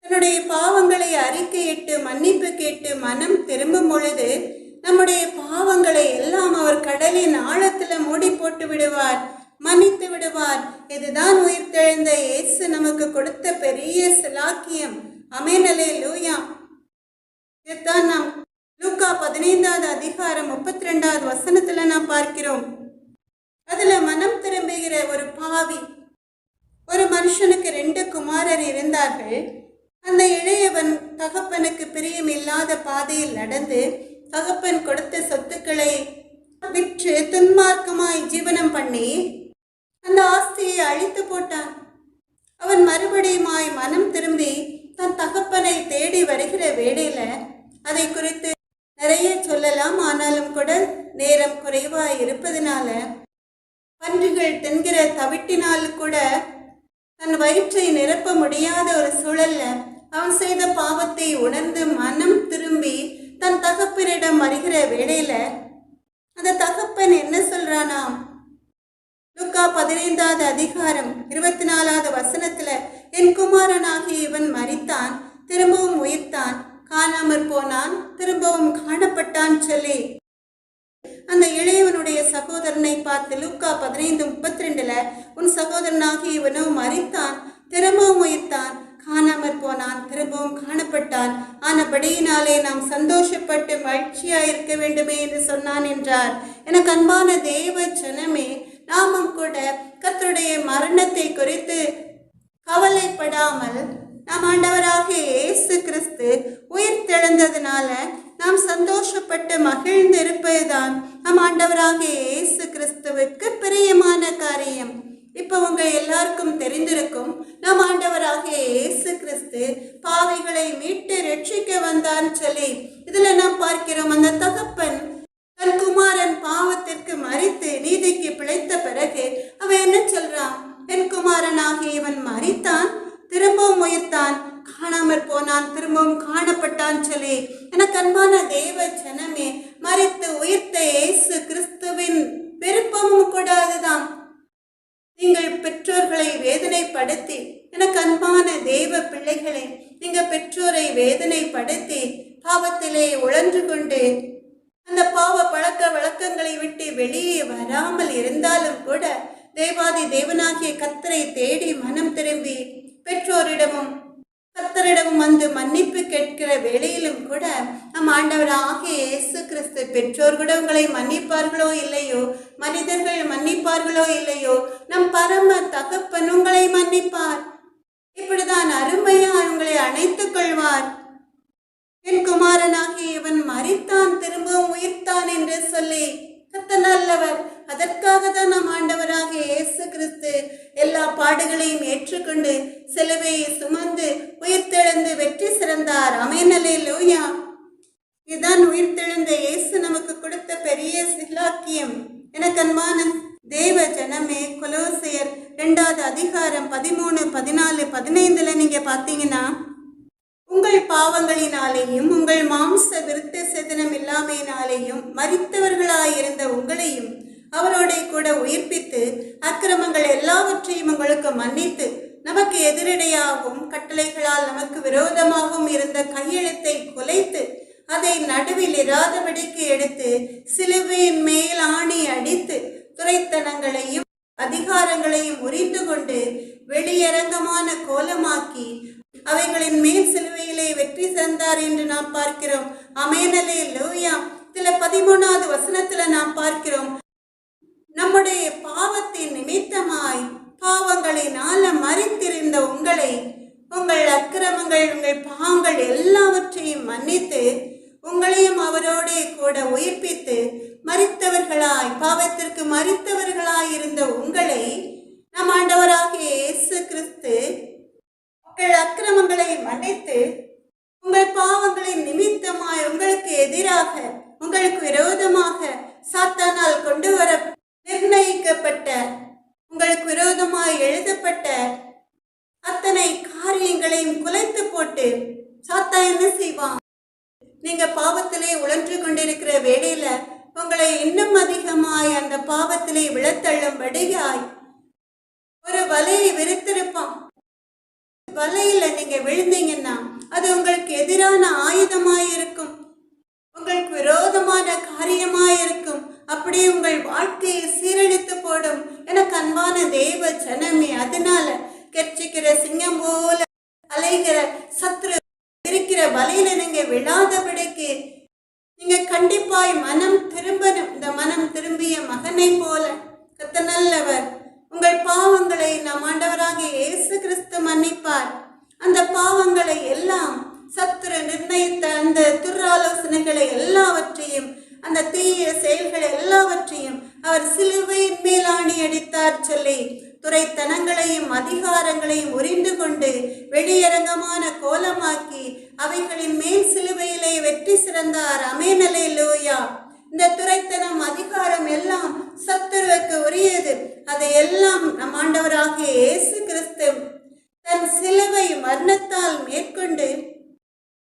தன்னுடைய பாவங்களை அறிக்கையிட்டு மன்னிப்பு கேட்டு மனம் திரும்பும் பொழுது நம்முடைய பாவங்களை எல்லாம் அவர் கடலின் ஆழத்துல மூடி போட்டு விடுவார், மன்னித்து விடுவார். இதுதான் உயிர்த்தெழுந்த இயேசு நமக்கு கொடுத்த பெரிய சிலாக்கியம். ஆமென், அல்லேலூயா. இதுதான் நாம் லூக்கா 15வது அதிகாரம் 32வது வசனத்துல நாம் பார்க்கிறோம். அதுல மனம் திரும்புகிற ஒரு பாவி, ஒரு மனுஷனுக்கு 2 குமாரர் இருந்தார்கள். அந்த இளையவன் தகப்பனுக்கு பிரியம் இல்லாத பாதையில் நடந்து தகப்பன் கொடுத்த சொத்துக்களை விற்று துன்மார்க்கமாய் ஜீவனம் பண்ணி அந்த ஆஸ்தியை அழித்து போட்டான். அவன் மறுபடியுமாய் மனம் திரும்பி தன் தகப்பனை தேடி வருகிற வேளையில அதை குறித்து நிறைய சொல்லலாம். ஆனாலும் கூட நேரம் குறைவாய் இருப்பதனால பன்றிகள் தின்கிற தவிட்டினால் கூட தன் வயிற்றை நிரப்ப முடியாத ஒரு சூழல்ல அவன் செய்த பாவத்தை உணர்ந்து மனம் திரும்பி தன் தகப்பனிடம் வருகிற வேளையில அந்த தகப்பன் என்ன சொல்றானாம்? லூக்கா 15வது அதிகாரம் 24வது வசனத்துல, என் குமாரனாகிய இவன் மரித்தான், திரும்பவும் உயிர்த்தான், காணாமற் போனான், திரும்பவும் காணப்பட்டான் சொல்லி அந்த இளையவனுடைய சகோதரனை பார்த்து லூக்கா 15:32, உன் சகோதரனாகிய இவனோ மரித்தான், திரும்பவும் உயிர்த்தான், காணாமற் போனான், திரும்பவும் காணப்பட்டான், ஆனபடியினாலே நாம் சந்தோஷப்பட்டு மகிழ்ச்சியாய் இருக்க வேண்டுமே என்று சொன்னான் என்றார். எனக்கு அன்பான தேவ ஜனமே, நாமும் கூட கர்த்தருடைய மரணத்தை குறித்து கவலைப்படாமல் நாம் ஆண்டவராகிய இயேசு கிறிஸ்து உயிர் தெழுந்ததுனால நாம் சந்தோஷப்பட்டு மகிழ்ந்து இருப்பதுதான் நம் ஆண்டவராகிய இயேசு கிறிஸ்துவுக்கு பிரியமான காரியம். இப்ப உங்க எல்லாருக்கும் தெரிந்திருக்கும், நம் ஆண்டவராகிய இயேசு கிறிஸ்து பாவிகளை மீட்டு ரட்சிக்க வந்தான் சொல்லி இதுல நாம் பார்க்கிறோம். அந்த தகப்பன் தன் குமாரன் பாவத்திற்கு மரித்து நீதிக்கு பிழைத்த பிறகு அவன் என்ன சொல்றான்? என் குமாரனாகிய இவன் மரித்தான், திரும்பவும் உயிர்த்தான், காணாமற் போனான், திரும்பவும் காணப்பட்டான் சொல்லி எனக்கு அன்பான தேவ ஜனமே, மரித்து உயிர்த்த இயேசு கிறிஸ்துவின் விருப்பமும் கூட அதுதான். நீங்கள் பெற்றோர்களை வேதனைப்படுத்தி, எனக்கு அன்பான தேவ பிள்ளைகளை, நீங்க பெற்றோரை வேதனைப்படுத்தி பாவத்திலே உழன்று கொண்டு அந்த பாவ பழக்க வழக்கங்களை விட்டு வெளியே வராமல் இருந்தாலும் கூட தேவாதி தேவனாகிய கர்த்தரை தேடி மனம் திரும்பி பெற்றோரிடமும் கர்த்தரிடமும் வந்து மன்னிப்பு கேட்கிற வேளையிலும் கூட நம் ஆண்டவர் ஆகிய இயேசு கிறிஸ்து பெற்றோர் கூட உங்களை மன்னிப்பார்களோ இல்லையோ, மனிதர்கள் மன்னிப்பார்களோ இல்லையோ, நம் பரம தகப்பன் உங்களை மன்னிப்பார். இப்படிதான் அருமையா உங்களை அணைத்துக் கொள்வார். என் குமாரனாகிய இவன் மரித்தான், திரும்பவும் உயிர்த்தான் என்று சொல்லி கர்த்தர் நல்லவர். அதற்காக தான் நம் ஆண்டவராகிய இயேசு கிறிஸ்து எல்லா பாடுகளையும் ஏற்றுக்கொண்டு சிலுவையை சுமந்து உயிர்த்தெழுந்து வெற்றி சிறந்தார். ஆமென், அல்லேலூயா. இதுதான் உயிர்த்தெழுந்த இயேசு நமக்கு கொடுத்த பெரிய சிலாக்கியம். எனக்கு அன்பான தேவ ஜனமே, கொலோசியர் 2வது அதிகாரம் 13, 14, 15 நீங்க பாத்தீங்கன்னா, உங்கள் பாவங்களினாலேயும் உங்கள் மாம்ச விருத்த சேதனம் இல்லாமையினாலேயும் மரித்தவர்களாயிருந்த உங்களையும் அவரோட கூட உயிர்ப்பித்து அக்கிரமங்கள் எல்லாவற்றையும் உங்களுக்கு மன்னித்து நமக்கு எதிரடையாகவும் கட்டளைகளால் நமக்கு விரோதமாகவும் இருந்த கையெழுத்தை குலைத்து அதை நடுவில் இராதபடிக்கு எடுத்து சிலுவையின் மேல் ஆணி அடித்து துரைத்தனங்களையும் அதிகாரங்களையும் உரிந்து கொண்டு வெளியரங்கமான கோலமாக்கி அவைகளின் மேல் சிலுவையிலே வெற்றி தந்தார் என்று நாம் பார்க்கிறோம். ஆமென், அல்லேலூயா. இதுல 13வது வசனத்துல நாம் பார்க்கிறோம், நம்முடைய பாவத்தின் நிமித்தமாய் பாவங்களினால மரித்திருந்த உங்களை, உங்கள் அக்கிரமங்கள் உங்கள் பாவங்கள் எல்லாவற்றையும் மன்னித்து உங்களையும் அவரோட கூட உயிர்ப்பித்து மரித்தவர்களாய், பாவத்திற்கு மரித்தவர்களாய் இருந்த உங்களை நம் ஆண்டவராகிய இயேசு கிறிஸ்து உங்கள் அக்கிரமங்களை மன்னித்து உங்கள் பாவங்களின் நிமித்தமாய் உங்களுக்கு எதிராக உங்களுக்கு விரோதமாக சாத்தானால் கொண்டு வர நிர்ணயிக்கப்பட்ட, உங்களுக்கு விரோதமாய் எழுதப்பட்ட அத்தனை காரியங்களையும் குலைத்து போட்டு சாத்தான் என்ன செய்வான்? நீங்க பாவத்திலே உழன்று கொண்டிருக்கிற வேளையில உங்களை இன்னும் அதிகமாய் அந்த பாவத்திலே விழத்தள்ளும்படியாய் ஒரு வலையை விரித்திருப்பான். வலையில நீங்க விழுந்தீங்கன்னா அது உங்களுக்கு எதிரான ஆயுதமாயிருக்கும், உங்களுக்கு விரோதமான காரியமாயிருக்கும். அப்படியே உங்கள் வாழ்க்கையை சீரழித்து போடும். எனக்கு அன்பான தேவ ஜனமே, அதனால கெர்ச்சிக்கிற சிங்கம் போல அலைகிற சத்ரு இருக்கிற வலையில நீங்க விழாதபடிக்கு நீங்க கண்டிப்பாய் மனம் திரும்பணும். இந்த மனம் திரும்பிய மகனை போல கர்த்தர் நல்லவர். உங்கள் பாவங்களை நம் ஆண்டவராகிய இயேசு கிறிஸ்து மன்னிப்பார். அந்த பாவங்களை எல்லாம் சத்துரு நிர்ணயித்த அந்த துராலோசனைகளை எல்லாவற்றையும், அந்த தீய செயல்களை எல்லாவற்றையும் அவர் சிலுவையின் மேல் ஆணி அடித்தார் சொல்லி துரைத்தனங்களையும் அதிகாரங்களையும் உரிந்து கொண்டு வெளியரங்கமான கோலமாக்கி அவைகளின் மேல் சிலுவையிலே வெற்றி சிறந்தார். ஆமென், அல்லேலூயா. இந்த துரைத்தனம் அதிகாரம் எல்லாம் சத்துருவுக்கு உரியது. அதை எல்லாம் நம் ஆண்டவராகிய இயேசு கிறிஸ்து தன் சிலுவை மரணத்தால் மேற்கொண்டு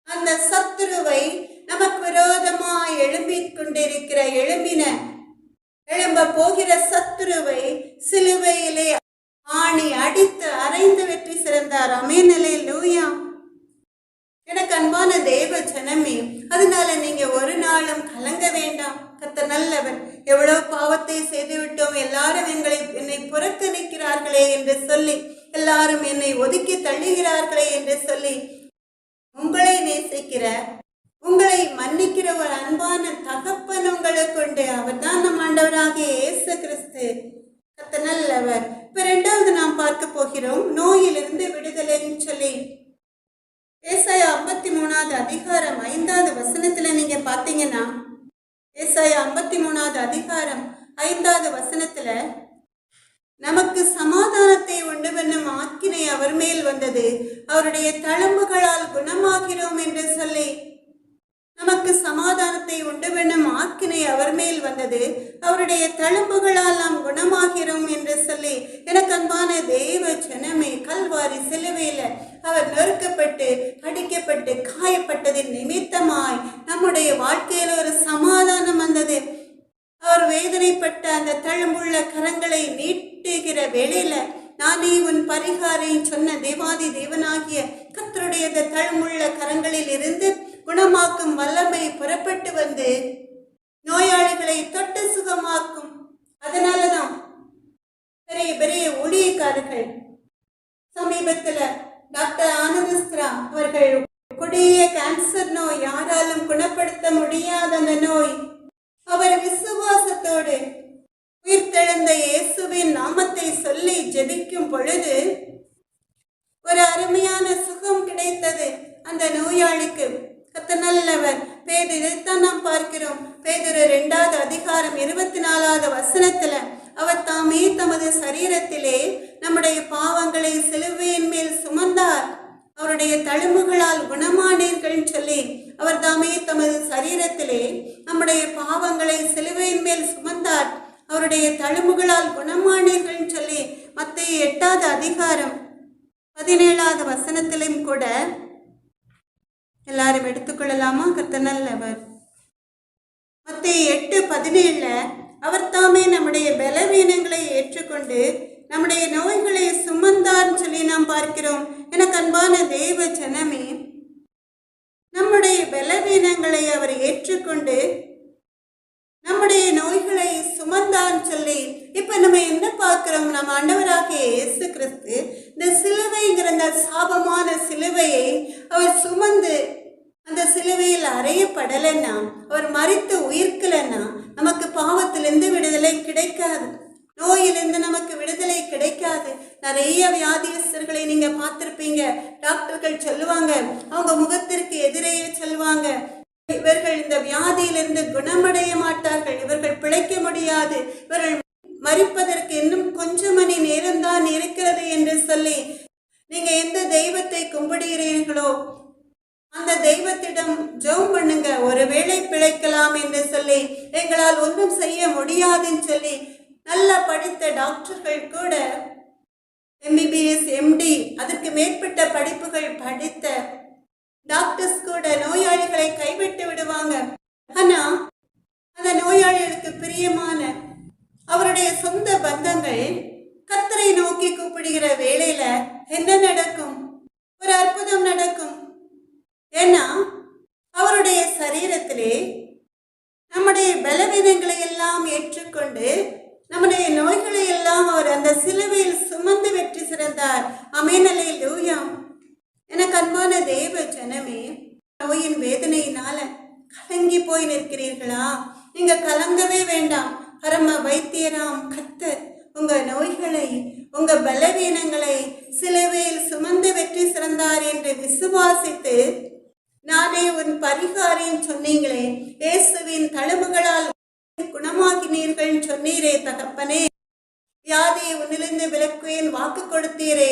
அந்த சத்துருவை நமக்கு விரோதமாய் எழும்பிக் கொண்டிருக்கிற எழும்ப போகிற சத்துருவை சிலுவையிலே ஆணி அடித்து அரைந்து வெற்றி சிறந்தார். ஆமென், அல்லேலூயா. எனக்கு அன்பான தேவ ஜனமே, அதனால நீங்க ஒரு நாளும் கலங்க வேண்டாம். கர்த்தர் நல்லவர். எவ்வளவு பாவத்தை செய்து விட்டோம், எல்லாரும் என்னை புறக்கணிக்கிறார்களே என்று சொல்லி, எல்லாரும் என்னை ஒதுக்கி தள்ளுகிறார்களே என்று சொல்லி, உங்களை நேசிக்கிற, உங்களை மன்னிக்கிற ஒரு அன்பான தகப்பன் உங்களுக்கு உண்டு. அவர் தான் நம் ஆண்டவராகிய இயேசு கிறிஸ்து. கர்த்தர் நல்லவர். இப்ப இரண்டாவது நாம் பார்க்க போகிறோம் நோயிலிருந்து விடுதலைன்னு சொல்லி. ஏசாயா 53வது அதிகாரம் 5வது வசனத்துல நீங்க பாத்தீங்கன்னா, ஏசாயா 53வது அதிகாரம் 5வது வசனத்துல நமக்கு சமாதானத்தை உண்டு பண்ணும் ஆக்கினை அவர் மேல் வந்தது, அவருடைய தழும்புகளால் குணமாகிறோம் என்று சொல்லி, நமக்கு சமாதானத்தை உண்டு பண்ணும் ஆக்கினை அவர் மேல் வந்தது, அவருடைய தழும்புகளால் நாம் குணமாகிறோம் என்று சொல்லி. எனக்கு அன்பான தேவ ஜனமே, கல்வாரி சிலுவையில அவர் நொறுக்கப்பட்டு அடிக்கப்பட்டு காயப்பட்டதின் நிமித்தமாய் நம்முடைய வாழ்க்கையில் ஒரு சமாதானம் வந்தது. அவர் வேதனைப்பட்ட அந்த தழும்புள்ள கரங்களை நீட்டுகிற வேளையில, நானே உன் பரிகாரை சொன்ன தேவாதி தேவனாகிய கர்த்தருடைய தழும்புள்ள கரங்களில் இருந்து குணமாக்கும் வல்லமை புறப்பட்டு வந்து நோயாளிகளை தொட்டு சுகமாக்கும். அதனாலதான் பெரிய பெரிய ஊழியக்காரர்கள், சமீபத்துல டாக்டர் ஆனந்தஸ்திரா அவர்கள் கொடிய கேன்சர் நோய், யாராலும் குணப்படுத்த முடியாத அந்த நோய், அவர் விசுவாசத்தோடு உயிர்த்தெழுந்த இயேசுவின் நாமத்தை சொல்லி ஜெபிக்கும் பொழுது ஒரு அருமையான சுகம் கிடைத்தது அந்த நோயாளிக்கு. கர்த்தர் நல்லவர். இதைத்தான் நாம் பார்க்கிறோம். பேதுரு 2வது அதிகாரம் 24வது வசனத்துல, அவர் தாமே தமது சரீரத்திலே நம்முடைய பாவங்களை சிலுவையின் மேல் சுமந்தார், அவருடைய தழும்புகளால் குணமானீர்கள் சொல்லி, அவர் தாமே தமது சரீரத்திலே நம்முடைய பாவங்களை சிலுவையின் மேல் சுமந்தார், அவருடைய தழும்புகளால் குணமானீர்கள் சொல்லி மத்தேயு 8வது அதிகாரம் 17வது வசனத்திலும் கூட எல்லாரும் எடுத்துக்கொள்ளலாமா? கர்த்தர் நல்லவர். மத்தேயு 8:17 அவர் தாமே நம்முடைய பலவீனங்களை ஏற்றுக்கொண்டு நம்முடைய நோய்களை சுமந்தார் சொல்லி நாம் பார்க்கிறோம். எனக்கு அன்பான தேவ ஜனமே, நம்முடைய பலவீனங்களை அவர் ஏற்றுக்கொண்டு நம்முடைய நோய்களை சுமந்தான் சொல்லி, இப்ப நம்ம என்ன பார்க்கிறோம்? நம்ம ஆண்டவராகிய இயேசு கிறிஸ்து இந்த சிலுவைங்கிற அந்த சாபமான சிலுவையை அவர் சுமந்து அந்த சிலுவையில் அறையப்படலைன்னா, அவர் மரித்து உயிர்க்கலைன்னா நமக்கு பாவத்திலிருந்து விடுதலை கிடைக்காது, நோயிலிருந்து நமக்கு விடுதலை கிடைக்காது. நிறைய வியாதியஸ்தர்களை நீங்க பார்த்திருப்பீங்க. டாக்டர்கள் சொல்லுவாங்க, அவங்க முகத்திற்கு எதிரேயே சொல்லுவாங்க, இவர்கள் இந்த வியாதியிலிருந்து குணமடைய மாட்டார்கள், இவர்கள் பிழைக்க முடியாது, இவர்கள் மரிப்பதற்கு இன்னும் கொஞ்சம் மணி நேரம்தான் இருக்கிறது என்று சொல்லி, நீங்க எந்த தெய்வத்தை கும்பிடுகிறீர்களோ அந்த தெய்வத்திடம் ஜெபம் பண்ணுங்க, ஒருவேளை பிழைக்கலாம் என்று சொல்லி, எங்களால் ஒன்றும் செய்ய முடியாதுன்னு சொல்லி நல்லா படித்த டாக்டர்கள் கூட, MBBS MD அதற்கு மேற்பட்ட படிப்புகள் படித்த டாக்டர்ஸ் கூட நோயாளிகளை கைவிட்டு விடுவாங்க. ஆனா அந்த நோயாளிகளுக்கு பிரியமான அவருடைய சொந்த பந்தங்கள் கர்த்தரை நோக்கி கூப்பிடுகிற வேளையில என்ன நடக்கும்? ஒரு அற்புதம் நடக்கும். ஏன்னா அவருடைய சரீரத்திலே நம்முடைய பலவீனங்களை எல்லாம் ஏற்றுக்கொண்டு நம்முடைய நோய்களை எல்லாம் அவர் அந்த சிலுவையில் சுமந்து வெற்றி சிறந்தார். ஆமென், அல்லேலூயா. எனக்கு அன்பான தேவ ஜனமே, நோயின் வேதனையினால கலங்கி போய் நிற்கிறீர்களா? நீங்க கலங்கவே வேண்டாம். பரம வைத்தியராம் கர்த்தர் உங்க நோய்களை, உங்க பலவீனங்களை சிலுவையில் சுமந்து வெற்றி சிறந்தார் என்று விசுவாசித்து, நானே உன் பரிகாரின்னு சொன்னீங்களே, இயேசுவின் தழும்புகளால் குணமாகினீர்கள் சொன்னீரே தகப்பனே. வியாதியை உன்னிலிருந்து விலக்குவேன் வாக்கு கொடுத்தீரே.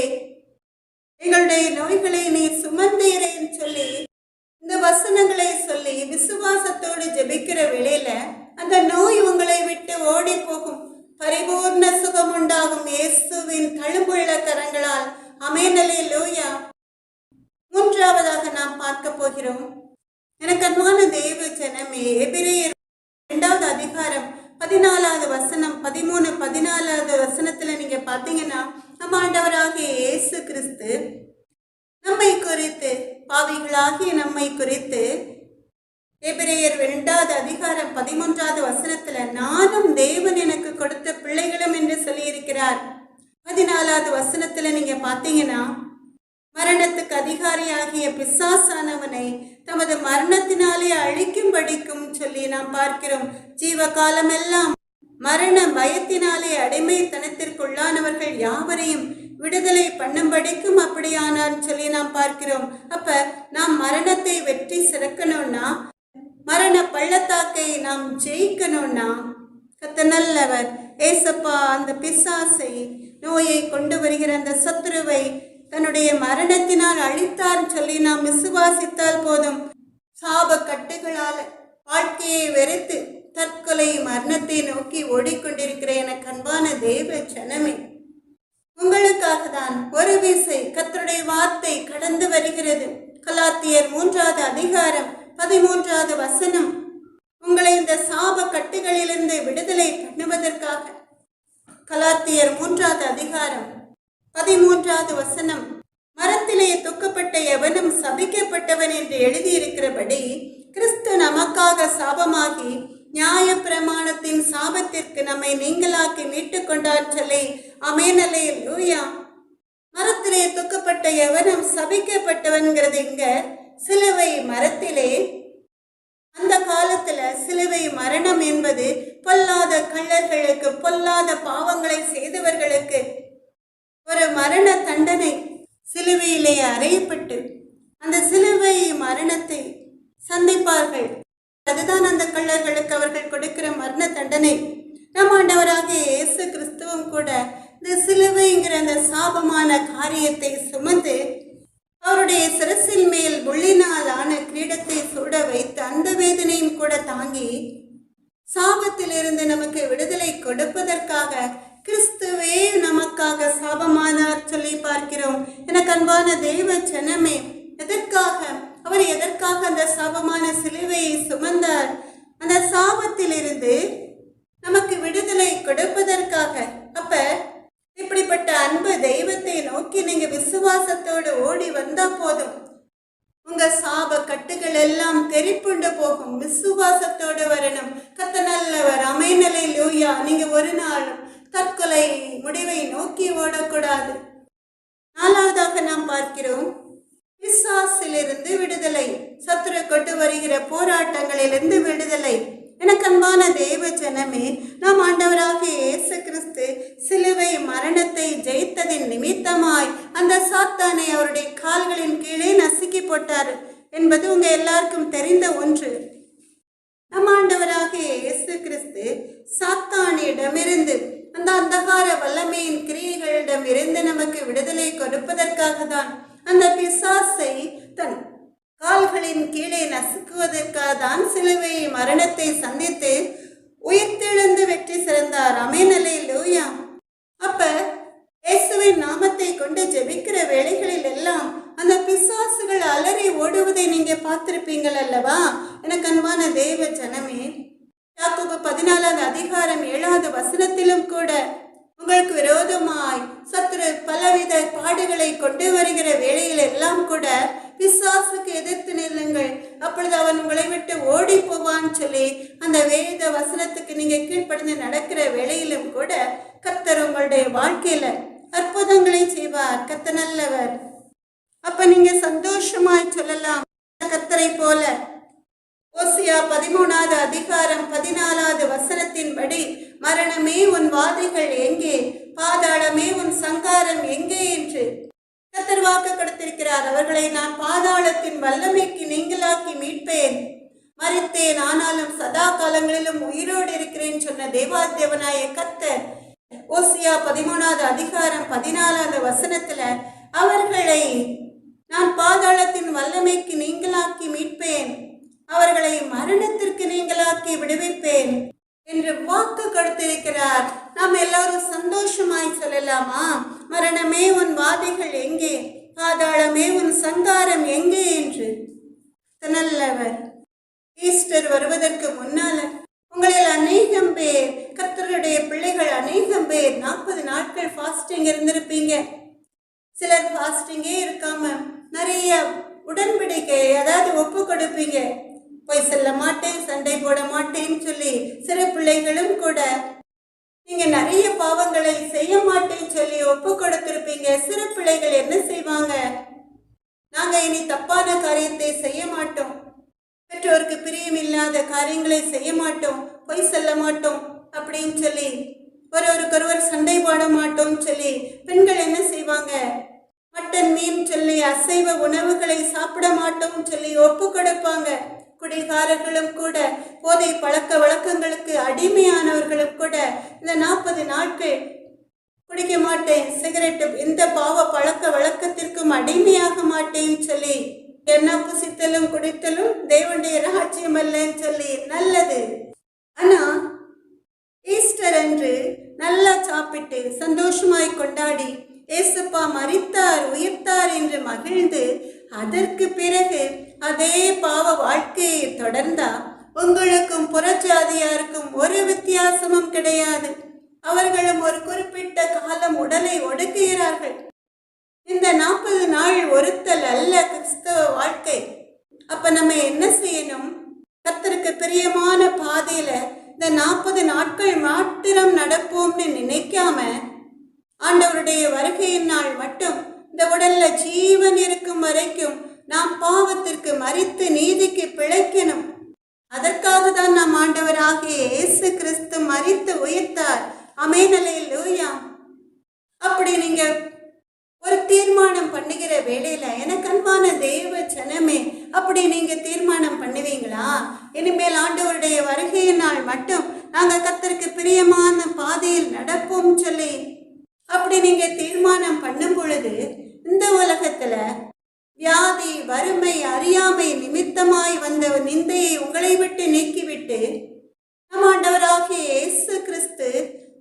எங்களுடைய நோய்களை நீர் சுமந்தீரேன்னு சொல்லி இந்த வசனங்களை சொல்லி விசுவாசத்தோடு ஜெபிக்கிற வேளையில அந்த நோய் உங்களை விட்டு ஓடி போகும். பரிபூர்ண சுகம் உண்டாகும் இயேசுவின் தழும்புள்ள கரங்களால். ஆமென், அல்லேலூயா. மூன்றாவதாக நாம் பார்க்க போகிறோம். எனக்கு அன்பான தேவ ஜனமே, எபிரேயர் 2வது அதிகாரம் 14வது வசனம் 13, 14வது வசனத்துல நீங்க பாத்தீங்கன்னா, நம்ம ஆண்டவராகிய இயேசு கிறிஸ்து நம்மை குறித்து, பாவிகளாகிய நம்மை குறித்து எபிரேயர் 2வது அதிகாரம் 13வது வசனத்துல நானும் தேவன் எனக்கு கொடுத்த பிள்ளைகளும் என்று சொல்லியிருக்கிறார். 14வது வசனத்துல நீங்க பாத்தீங்கன்னா, மரணத்துக்கு அதிகாரியாகிய பிசாசானவனை தமது மரணத்தினாலே அழிக்கும்படிக்கும் சொல்லி நாம் பார்க்கிறோம். ஜீவகாலம் எல்லாம் மரண பயத்தினாலே அடிமைத்தனத்திற்குள்ளானவர்கள் யாவரையும் விடுதலை பண்ணும்படிக்கும் அப்படியானார் சொல்லி நாம் பார்க்கிறோம். அப்ப நாம் மரணத்தை வெற்றி சிறக்கணும்னா, மரண பள்ளத்தாக்கை நாம் ஜெயிக்கணும்னா, கர்த்தர் நல்லவர். ஏசப்பா அந்த பிசாசை, நோயை கொண்டு வருகிற அந்த சத்துருவை தன்னுடைய மரணத்தினால் அழித்தார் சொல்லி நாம் விசுவாசித்தால் போதும். சாப கட்டுகளால வாழ்க்கையை வெறுத்து தற்கொலை மரணத்தை நோக்கி ஓடிக்கொண்டிருக்கிற எனக்கு அன்பான தேவ ஜனமே, உங்களுக்காக தான் ஒரு விசை கர்த்தருடைய வார்த்தை கடந்து வருகிறது. கலாத்தியர் 3வது அதிகாரம் 13வது வசனம் உங்களை இந்த சாப கட்டுகளிலிருந்து விடுதலை பண்ணுவதற்காக. கலாத்தியர் 3வது அதிகாரம் 13வது வசனம், மரத்திலே தூக்கப்பட்ட எவனும் சபிக்கப்பட்டவன் என்று எழுதியிருக்கிறபடி கிறிஸ்து நமக்காக சாபமாகி நியாய பிரமாணத்தின் சாபத்திற்கு நம்மை நீங்களாக்கி மீட்டு கொண்டார் சொல்லி. ஆமென், அல்லேலூயா. மரத்திலே தூக்கப்பட்ட எவனும் சபிக்கப்பட்டவன்கிறது இங்க சிலுவை மரத்திலே. அந்த காலத்துல சிலுவை மரணம் என்பது பொல்லாத கள்ளர்களுக்கு, பொல்லாத பாவங்களை செய்தவர்களுக்கு ஒரு மரண தண்டனை. சிலுவையிலே அறையப்பட்டு அந்த சிலுவை மரணத்தை சந்திப்பார்கள். அதுதான் அந்த கள்ளர்களுக்கு அவர்கள் கொடுக்கிற மரண தண்டனை. நம் ஆண்டவராகிய இயேசு கிறிஸ்துவும் கூட இந்த சிலுவைங்கிற அந்த சாபமான காரியத்தை சுமந்து அவருடைய சிரசில் மேல் முள்ளினால் ஆன கிரீடத்தை சூட வைத்து அந்த வேதனையும் கூட தாங்கி சாபத்திலிருந்து நமக்கு விடுதலை கொடுப்பதற்காக கிறிஸ்துவே நமக்காக சாபமானார் சொல்லி பார்க்கிறோம். எனக்கு அன்பான தெய்வ ஜனமே, எதற்காக அந்த சாபமான சிலுவையை சுமந்தார்? அந்த சாபத்திலிருந்து நமக்கு விடுதலை கொடுப்பதற்காக. அப்ப இப்படிப்பட்ட அன்பு தெய்வத்தை நோக்கி நீங்க விசுவாசத்தோடு ஓடி வந்தா போதும், உங்க சாப கட்டுகள் எல்லாம் தெரிப்புண்டு போகும். விசுவாசத்தோடு வரணும். கர்த்தர் நல்லவர். ஆமென், அல்லேலூயா. நீங்க ஒரு நாள் தற்கொலை முடிவை நோக்கி ஓடக்கூடாது. 4வதாக நாம் பார்க்கிறோம், பிசாசிலிருந்து விடுதலை, சத்துரு கொண்டு வருகிற போராட்டங்களிலிருந்து விடுதலை. எனக்கு அன்பான தேவ ஜனமே, நாம் ஆண்டவராகிய இயேசு கிறிஸ்து சிலுவை மரணத்தை ஜெயித்ததின் நிமித்தமாய் அந்த சாத்தானை அவருடைய கால்களின் கீழே நசுக்கி போட்டார் என்பது உங்க எல்லாருக்கும் தெரிந்த ஒன்று. நம் ஆண்டவராகிய இயேசு கிறிஸ்து சாத்தானிடமிருந்து, அந்த அந்தகார வல்லமையின் கிரியைகளிடம் இருந்து நமக்கு விடுதலை கொடுப்பதற்காக தான் அந்த பிசாசை தன் கால்களின் கீழே நசுக்குவதற்காக தான் சிலுவை மரணத்தை சந்தித்து உயிர்த்தெழுந்து வெற்றி சிறந்தார். ஆமென், அல்லேலூயா. அப்ப இயேசுவின் நாமத்தை கொண்டு ஜெபிக்கிற வேளைகளில் எல்லாம் அந்த பிசாசுகள் அலறி ஓடுவதை நீங்க பார்த்திருப்பீங்கள் அல்லவா? எனக்கு அன்பான தேவ ஜனமே, யாக்கோபு 14வது அதிகாரம் 7வது வசனத்திலும் கூட உங்களுக்கு விரோதமாய் சத்துரு பலவித பாடுகளை கொண்டு வருகிற வேளையில் எல்லாம் கூட பிசாசுக்கு எதிர்த்து நில்லுங்கள், அப்பொழுது அவன் உங்களை விட்டு ஓடி போவான்னு சொல்லி அந்த வேத வசனத்துக்கு நீங்க கீழ்ப்படிந்து நடக்கிற வேளையிலும் கூட கர்த்தர் உங்களுடைய வாழ்க்கையில அற்புதங்களை செய்வார். கர்த்தர் நல்லவர். அப்ப நீங்க சந்தோஷமாய் சொல்லலாம், கர்த்தரை போல. ஓசியா 13வது அதிகாரம் 14வது வசனத்தின்படி, மரணமே உன் வாதைகள் எங்கே, பாதாளமே உன் சங்காரம் எங்கே என்று கர்த்தர் வாக்கு கொடுத்திருக்கிறார். அவர்களை நான் பாதாளத்தின் வல்லமைக்கு நீங்களாக்கி மீட்பேன், மரித்தேன் ஆனாலும் சதா காலங்களிலும் உயிரோடு இருக்கிறேன் சொன்ன தேவாதேவனாய கர்த்தர் ஓசியா 13வது அதிகாரம் 14வது வசனத்துல அவர்களை நான் பாதாளத்தின் வல்லமைக்கு நீங்களாக்கி மீட்பேன், அவர்களை மரணத்திற்கு நீங்களாக்கி விடுவிப்பேன் என்று வாக்கு கொடுத்திருக்கிறார். நாம் எல்லாரும் சந்தோஷமாய் சொல்லலாமா, மரணமே உன் வாதைகள் எங்கே, பாதாளமே உன் சங்காரம் எங்கே என்று. நல்லவர். ஈஸ்டர் வருவதற்கு முன்னால உங்களில் அநேகம் பேர், கர்த்தருடைய பிள்ளைகள் அநேகம் பேர் 40 நாட்கள் ஃபாஸ்டிங் இருந்திருப்பீங்க. சிலர் ஃபாஸ்டிங்கே இருக்காம நிறைய உடன்படிக்கை அதாவது ஒப்பு கொடுப்பீங்க. போய் செல்ல மாட்டேன், சண்டை போட மாட்டேன்னு சொல்லி சிறு பிள்ளைகளும் கூட நீங்க நிறைய பாவங்களை செய்ய மாட்டேன்னு சொல்லி ஒப்பு கொடுத்திருப்பீங்க. சிறு பிள்ளைகள் என்ன செய்வாங்க, நாங்க இனி தப்பான காரியத்தை செய்ய மாட்டோம், பெற்றோருக்கு பிரியமில்லாத காரியங்களை செய்ய மாட்டோம், பொய் சொல்ல மாட்டோம் அப்படின்னு சொல்லி ஒருவருக்கொருவர் சண்டை போட மாட்டோம்னு சொல்லி பெண்கள் என்ன செய்வாங்க, மட்டன் மீன் சொல்லி அசைவ உணவுகளை சாப்பிட மாட்டோம்னு சொல்லி ஒப்பு கொடுப்பாங்க. குடிகாரர்களும் கூட, போதை பழக்க வழக்கங்களுக்கு அடிமையானவர்களும் கூட இந்த 40 நாட்கள் குடிக்க மாட்டேன், சிகரெட்டு எந்த பாவ பழக்க வழக்கத்திற்கும் அடிமையாக மாட்டேன்னு சொல்லி, என்ன புசித்தலும் குடித்தலும் தேவனுடைய ராஜ்யம் அல்லன்னு சொல்லி நல்லது. ஆனா ஈஸ்டர் அன்று நல்லா சாப்பிட்டு சந்தோஷமாய் கொண்டாடி ஏசப்பா மரித்தார் உயிர்த்தார் என்று மகிழ்ந்து அதற்கு பிறகு அதே பாவ வாழ்க்கையை தொடர்ந்தா உங்களுக்கும் புறஜாதியாருக்கும் ஒரு வித்தியாசமும் கிடையாது. அவர்களும் ஒரு குறிப்பிட்ட காலம் உடலை ஒடுக்குகிறார்கள். இந்த 40 நாள் ஒருத்தல் அல்ல கிறிஸ்தவ வாழ்க்கை. அப்ப நம்ம என்ன செய்யணும், கர்த்தருக்கு பிரியமான பாதையில இந்த 40 நாட்கள் மாத்திரம் நடப்போம்னு நினைக்காம ஆண்டவருடைய வருகையின் நாள் மட்டும் இந்த உடல்ல ஜீவன் இருக்கும் வரைக்கும் நாம் பாவத்திற்கு மரித்து நீதிக்கு பிழைக்கணும். அதற்காக தான் நாம் ஆண்டவராகிய இயேசு கிறிஸ்து மரித்து உயிர்த்தார். ஆமென், அல்லேலூயா. அப்படி நீங்க ஒரு தீர்மானம் பண்ணுகிற வேளையில, எனக்கு அன்பான தெய்வ ஜனமே, அப்படி நீங்க தீர்மானம் பண்ணுவீங்களா, இனிமேல் ஆண்டவருடைய வருகையின் நாள் மட்டும் நாங்க கர்த்தருக்கு பிரியமான பாதையில் நடப்போம் சொல்லி அப்படி நீங்க தீர்மானம் பண்ணும் பொழுது இந்த உலகத்துல வியாதி, வறுமை, அறியாமை நிமித்தமாய் வந்த நிந்தையை உங்களை விட்டு நீக்கிவிட்டு நம் ஆண்டவராகிய இயேசு கிறிஸ்து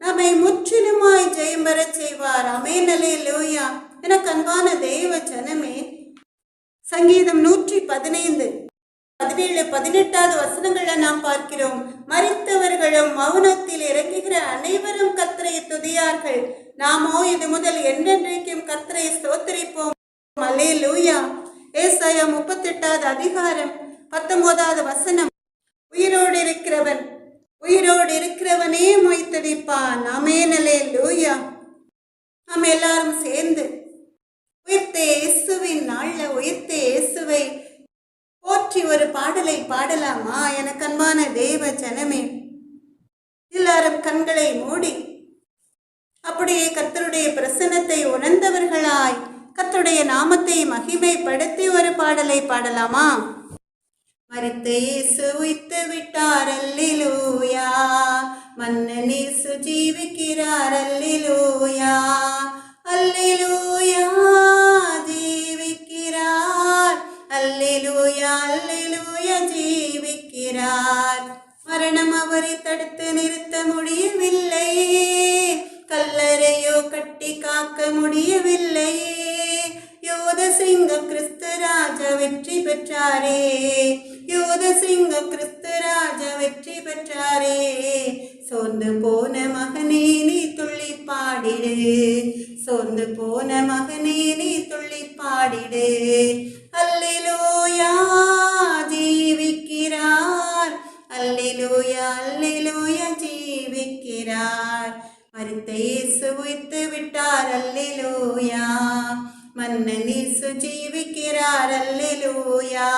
நம்மை முற்றிலுமாய் ஜெயம் பெற செய்வார். ஆமென், அல்லேலூயா. எனக்கு அன்பான தெய்வ ஜனமே, சங்கீதம் 115 17 18வது வசனங்களை நாம் பார்க்கிறோம். மரித்தவர்களும் மௌனத்தில் இறங்குகிற அனைவரும் கர்த்தரை துதியார்கள், நாமோ இது முதல் என்றென்றைக்கும் கர்த்தரை ஸ்தோத்திரிப்போம். அல்லேலூயா. ஏசாயா 38வது அதிகாரம் 19வது வசனம், உயிரோடு இருக்கிறவனே மொய்த்தடிப்பான். ஆமென், அல்லேலூயா. நாம் எல்லாரும் சேர்ந்து உயிர்த்த இயேசுவின் நாள்ல உயிர்த்த இயேசுவை போற்றி ஒரு பாடலை பாடலாமா? எனக்கு அன்பான தேவ ஜனமே, எல்லாரும் கண்களை மூடி அப்படியே கர்த்தருடைய பிரசன்னத்தை உணர்ந்தவர்களாய் கர்த்தருடைய நாமத்தை மகிமைப்படுத்தி ஒரு பாடலை பாடலாமா? மரித்த இயேசு உயிர்த்து விட்டார், அல்லேலூயா. மன்னன் இயேசு ஜீவிக்கிறார், அல்லேலூயா. அல்லேலூயா, ஜீவிக்கிறார், அல்லேலூயா. அல்லேலூயா, ஜீவிக்கிறார். மரணம் அவரை தடுத்து நிறுத்த முடியவில்லையே, கல்லறையோ கட்டி காக்க முடியவில்லையே. யோத சிங்கம் கிறிஸ்து ராஜா வெற்றி பெற்றாரே, யோத சிங்கம் கிறிஸ்து ராஜா வெற்றி பெற்றாரே. சோர்ந்து போன மகனே நீ துள்ளி பாடு, பாடிடு. சோர்ந்து போன மகனே நீ துள்ளி பாடிடு. அல்லேலூயா ஜீவிக்கிறார், அல்லேலூயா அல்லேலூயா ஜீவிக்கிறார். மரித்த இயேசு உயிர்த்து விட்டார், அல்லேலூயா. மன்னன் இயேசு ஜீவிக்கிறார், அல்லேலூயா.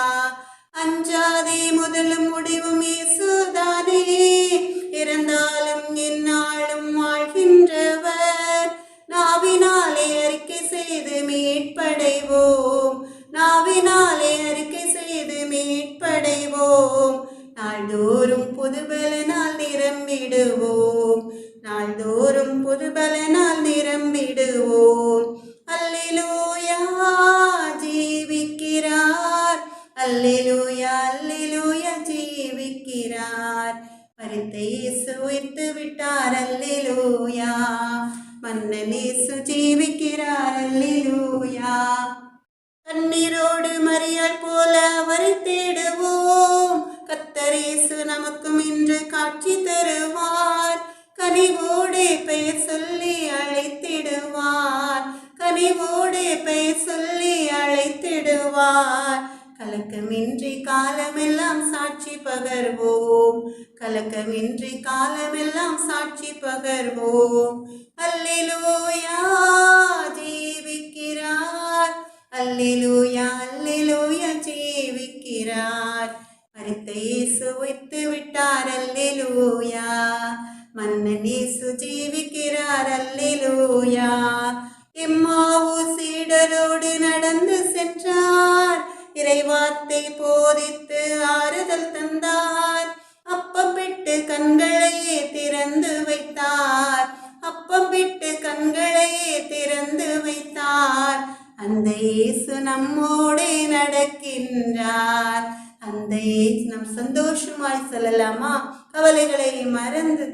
அஞ்சாதே முதலும் முடிவும் இயேசுதானே, இறந்தாலும் எந்நாளும் வாழ்கின்றவர். நாவினாலே அறிக்கை செய்து மீட்படைவோம், நாவினாலே அறிக்கை செய்து மீட்படைவோம். நாள்தோறும் புதுபலனால் நிரம்பிடுவோம், நாள்தோறும் புதுபலனால் நிரம்பிடுவோம். அல்லேலூயா ஜீவிக்கிறார், அல்லேலூயா அல்லேலூயா ஜீவிக்கிறார். மரித்த இயேசு உயிர்த்து விட்டார், அல்லேலூயா. மன்னன் இயேசு ஜீவிக்கிறார், அல்லேலூயா. கண்ணீரோடு மரியாள் போல அவரை தேடுவோம். கர்த்தர் இயேசு நமக்கும் இன்று காட்சி தருவார். கனிவோடு பெயர் சொல்லி அழைத்திடுவார், கனிவோடு பெயர் சொல்லி அழைத்திடுவார். கலக்கமின்றி காலமெல்லாம் சாட்சி பகர்வோம், கலக்கமின்றி காலமெல்லாம் சாட்சி பகர்வோம். அல்லேலூயா ஜீவிக்கிறார், அல்லேலூயா அல்லேலூயா ஜீவிக்கிறார். மரித்த இயேசு உயிர்த்து விட்டார், அல்லேலூயா. மன்னன் இயேசு ஜீவிக்கிறார், அல்லேலூயா. எம்மாவூர் சீடரோடு நடந்து சென்றார், இறைவார்த்தை போதித்து ஆறுதல் தந்தார். அப்பம் விட்டு கண்களையே திறந்து வைத்தார், அப்பம் விட்டு கண்களையே திறந்து வைத்தார். அந்த இயேசு நம்மோடே நடக்கின்றார், அந்த இயேசு நம் சந்தோஷமாய் சொல்லலாமா, கவலைகளை மறந்து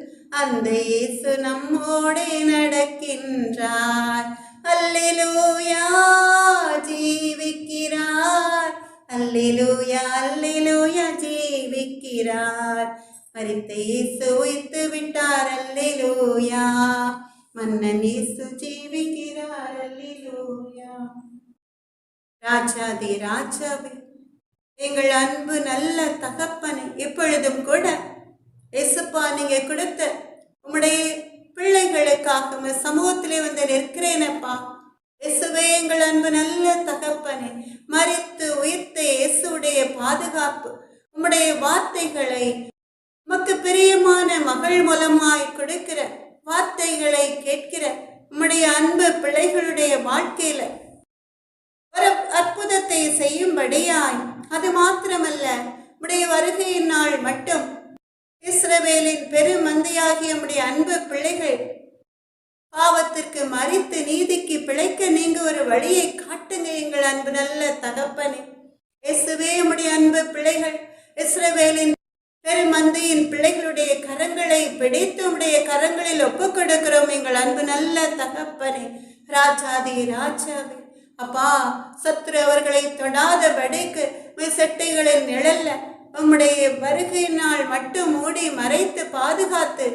அந்த இயேசு நம்மோடே நடக்கின்றார். அல்லேலூயா ஜீவிக்கிறார், அல்லேலூயா அல்லேலூயா ஜீவிக்கிறார். மரித்த இயேசு உயிர்த்து விட்டார், அல்லேலூயா. மன்னன் இயேசு ஜீவிக்கிறார், அல்லேலூயா. ராஜாதி ராஜாவே, எங்கள் அன்பு நல்ல தகப்பனை, எப்பொழுதும் கூட இயேசுப்பா நீங்க கொடுத்த உம்முடைய பிள்ளைகளுக்காக சமூகத்திலே வந்து நிற்கிறேனப்பா. இயேசுவே எங்கள் அன்பு நல்ல தகப்பனை, மரித்து உயிர்த்த இயேசுடைய பாதுகாப்பு, உம்முடைய வார்த்தைகளை உமக்கு பிரியமான மகள் மூலமாய் கொடுக்கிற வார்த்தைகளை கேட்கிற உம்முடைய அன்பு பிள்ளைகளுடைய வாழ்க்கையில ஒரு அற்புதத்தை செய்யும்படியாய், அது மாத்திரமல்ல உம்முடைய வருகையின் நாள் மட்டும் இஸ்ரவேலின் பெருமந்தையாகிய உம்முடைய அன்பு பிள்ளைகள் பாவத்திற்கு மரித்து நீதிக்கு பிழைக்க நீங்க ஒரு வழியை காட்டுங்க எங்கள் அன்பு நல்ல தகப்பனே. இயேசுவே உம்முடைய அன்பு பிள்ளைகள் இஸ்ரவேலின் பெருமந்தையின் பிள்ளைகளுடைய கரங்களை பிடித்து உம்முடைய கரங்களில் ஒப்பு கொடுக்கிறோம் எங்கள் அன்பு நல்ல தகப்பனே. ராஜாதி ராஜாவே, அப்பா சத்துரு அவர்களை தொடாதபடிக்கு செட்டைகளின் நிழல்ல உம்முடைய வருகை நாள் மட்டும் மூடி மறைத்து பாதுகாத்து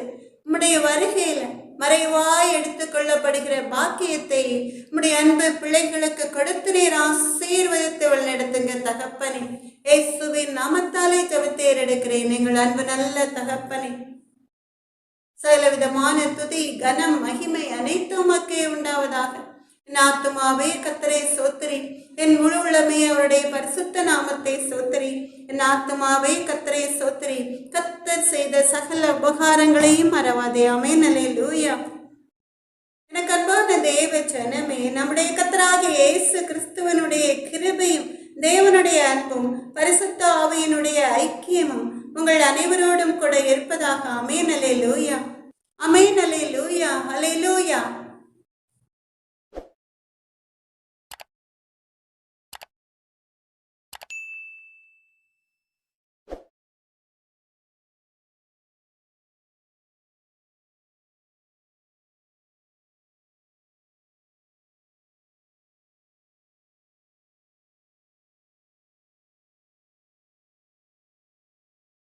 உம்முடைய வருகையில மறைவாய் எடுத்துக்கொள்ளப்படுகிற பாக்கியத்தை உம்முடைய அன்பு பிள்ளைகளுக்கு கொடுத்து நீர் ஆசீர்வதித்து வழிநடத்துங்க தகப்பனே. இயேசுவின் நாமத்தாலே ஜெபத்தேர் எடுக்கிறேன் எங்கள் அன்பு நல்ல தகப்பனே. சகல விதமான துதி கனம் மகிமை அனைத்தும் உமக்கே உண்டாவதாக. என் ஆத்துமாவே கர்த்தரை சோத்திரி, என் முழு உள்ளமே அவருடைய பரிசுத்த நாமத்தை சோத்திரி. என் ஆத்துமாவே கர்த்தரை சோத்திரி, கர்த்தர் செய்த சகல உபகாரங்களையும் மறவாதே. ஆமென். அல்லேலூயா. எனக்கு அன்பான தேவ ஜனமே, நம்முடைய கர்த்தராகிய இயேசு கிறிஸ்துவனுடைய கிருபையும் தேவனுடைய அன்பும் பரிசுத்த ஆவியினுடைய ஐக்கியமும் உங்கள் அனைவரோடும் கூட இருப்பதாக. ஆமென். அல்லேலூயா. ஆமென். அல்லேலூயா. அல்லேலூயா.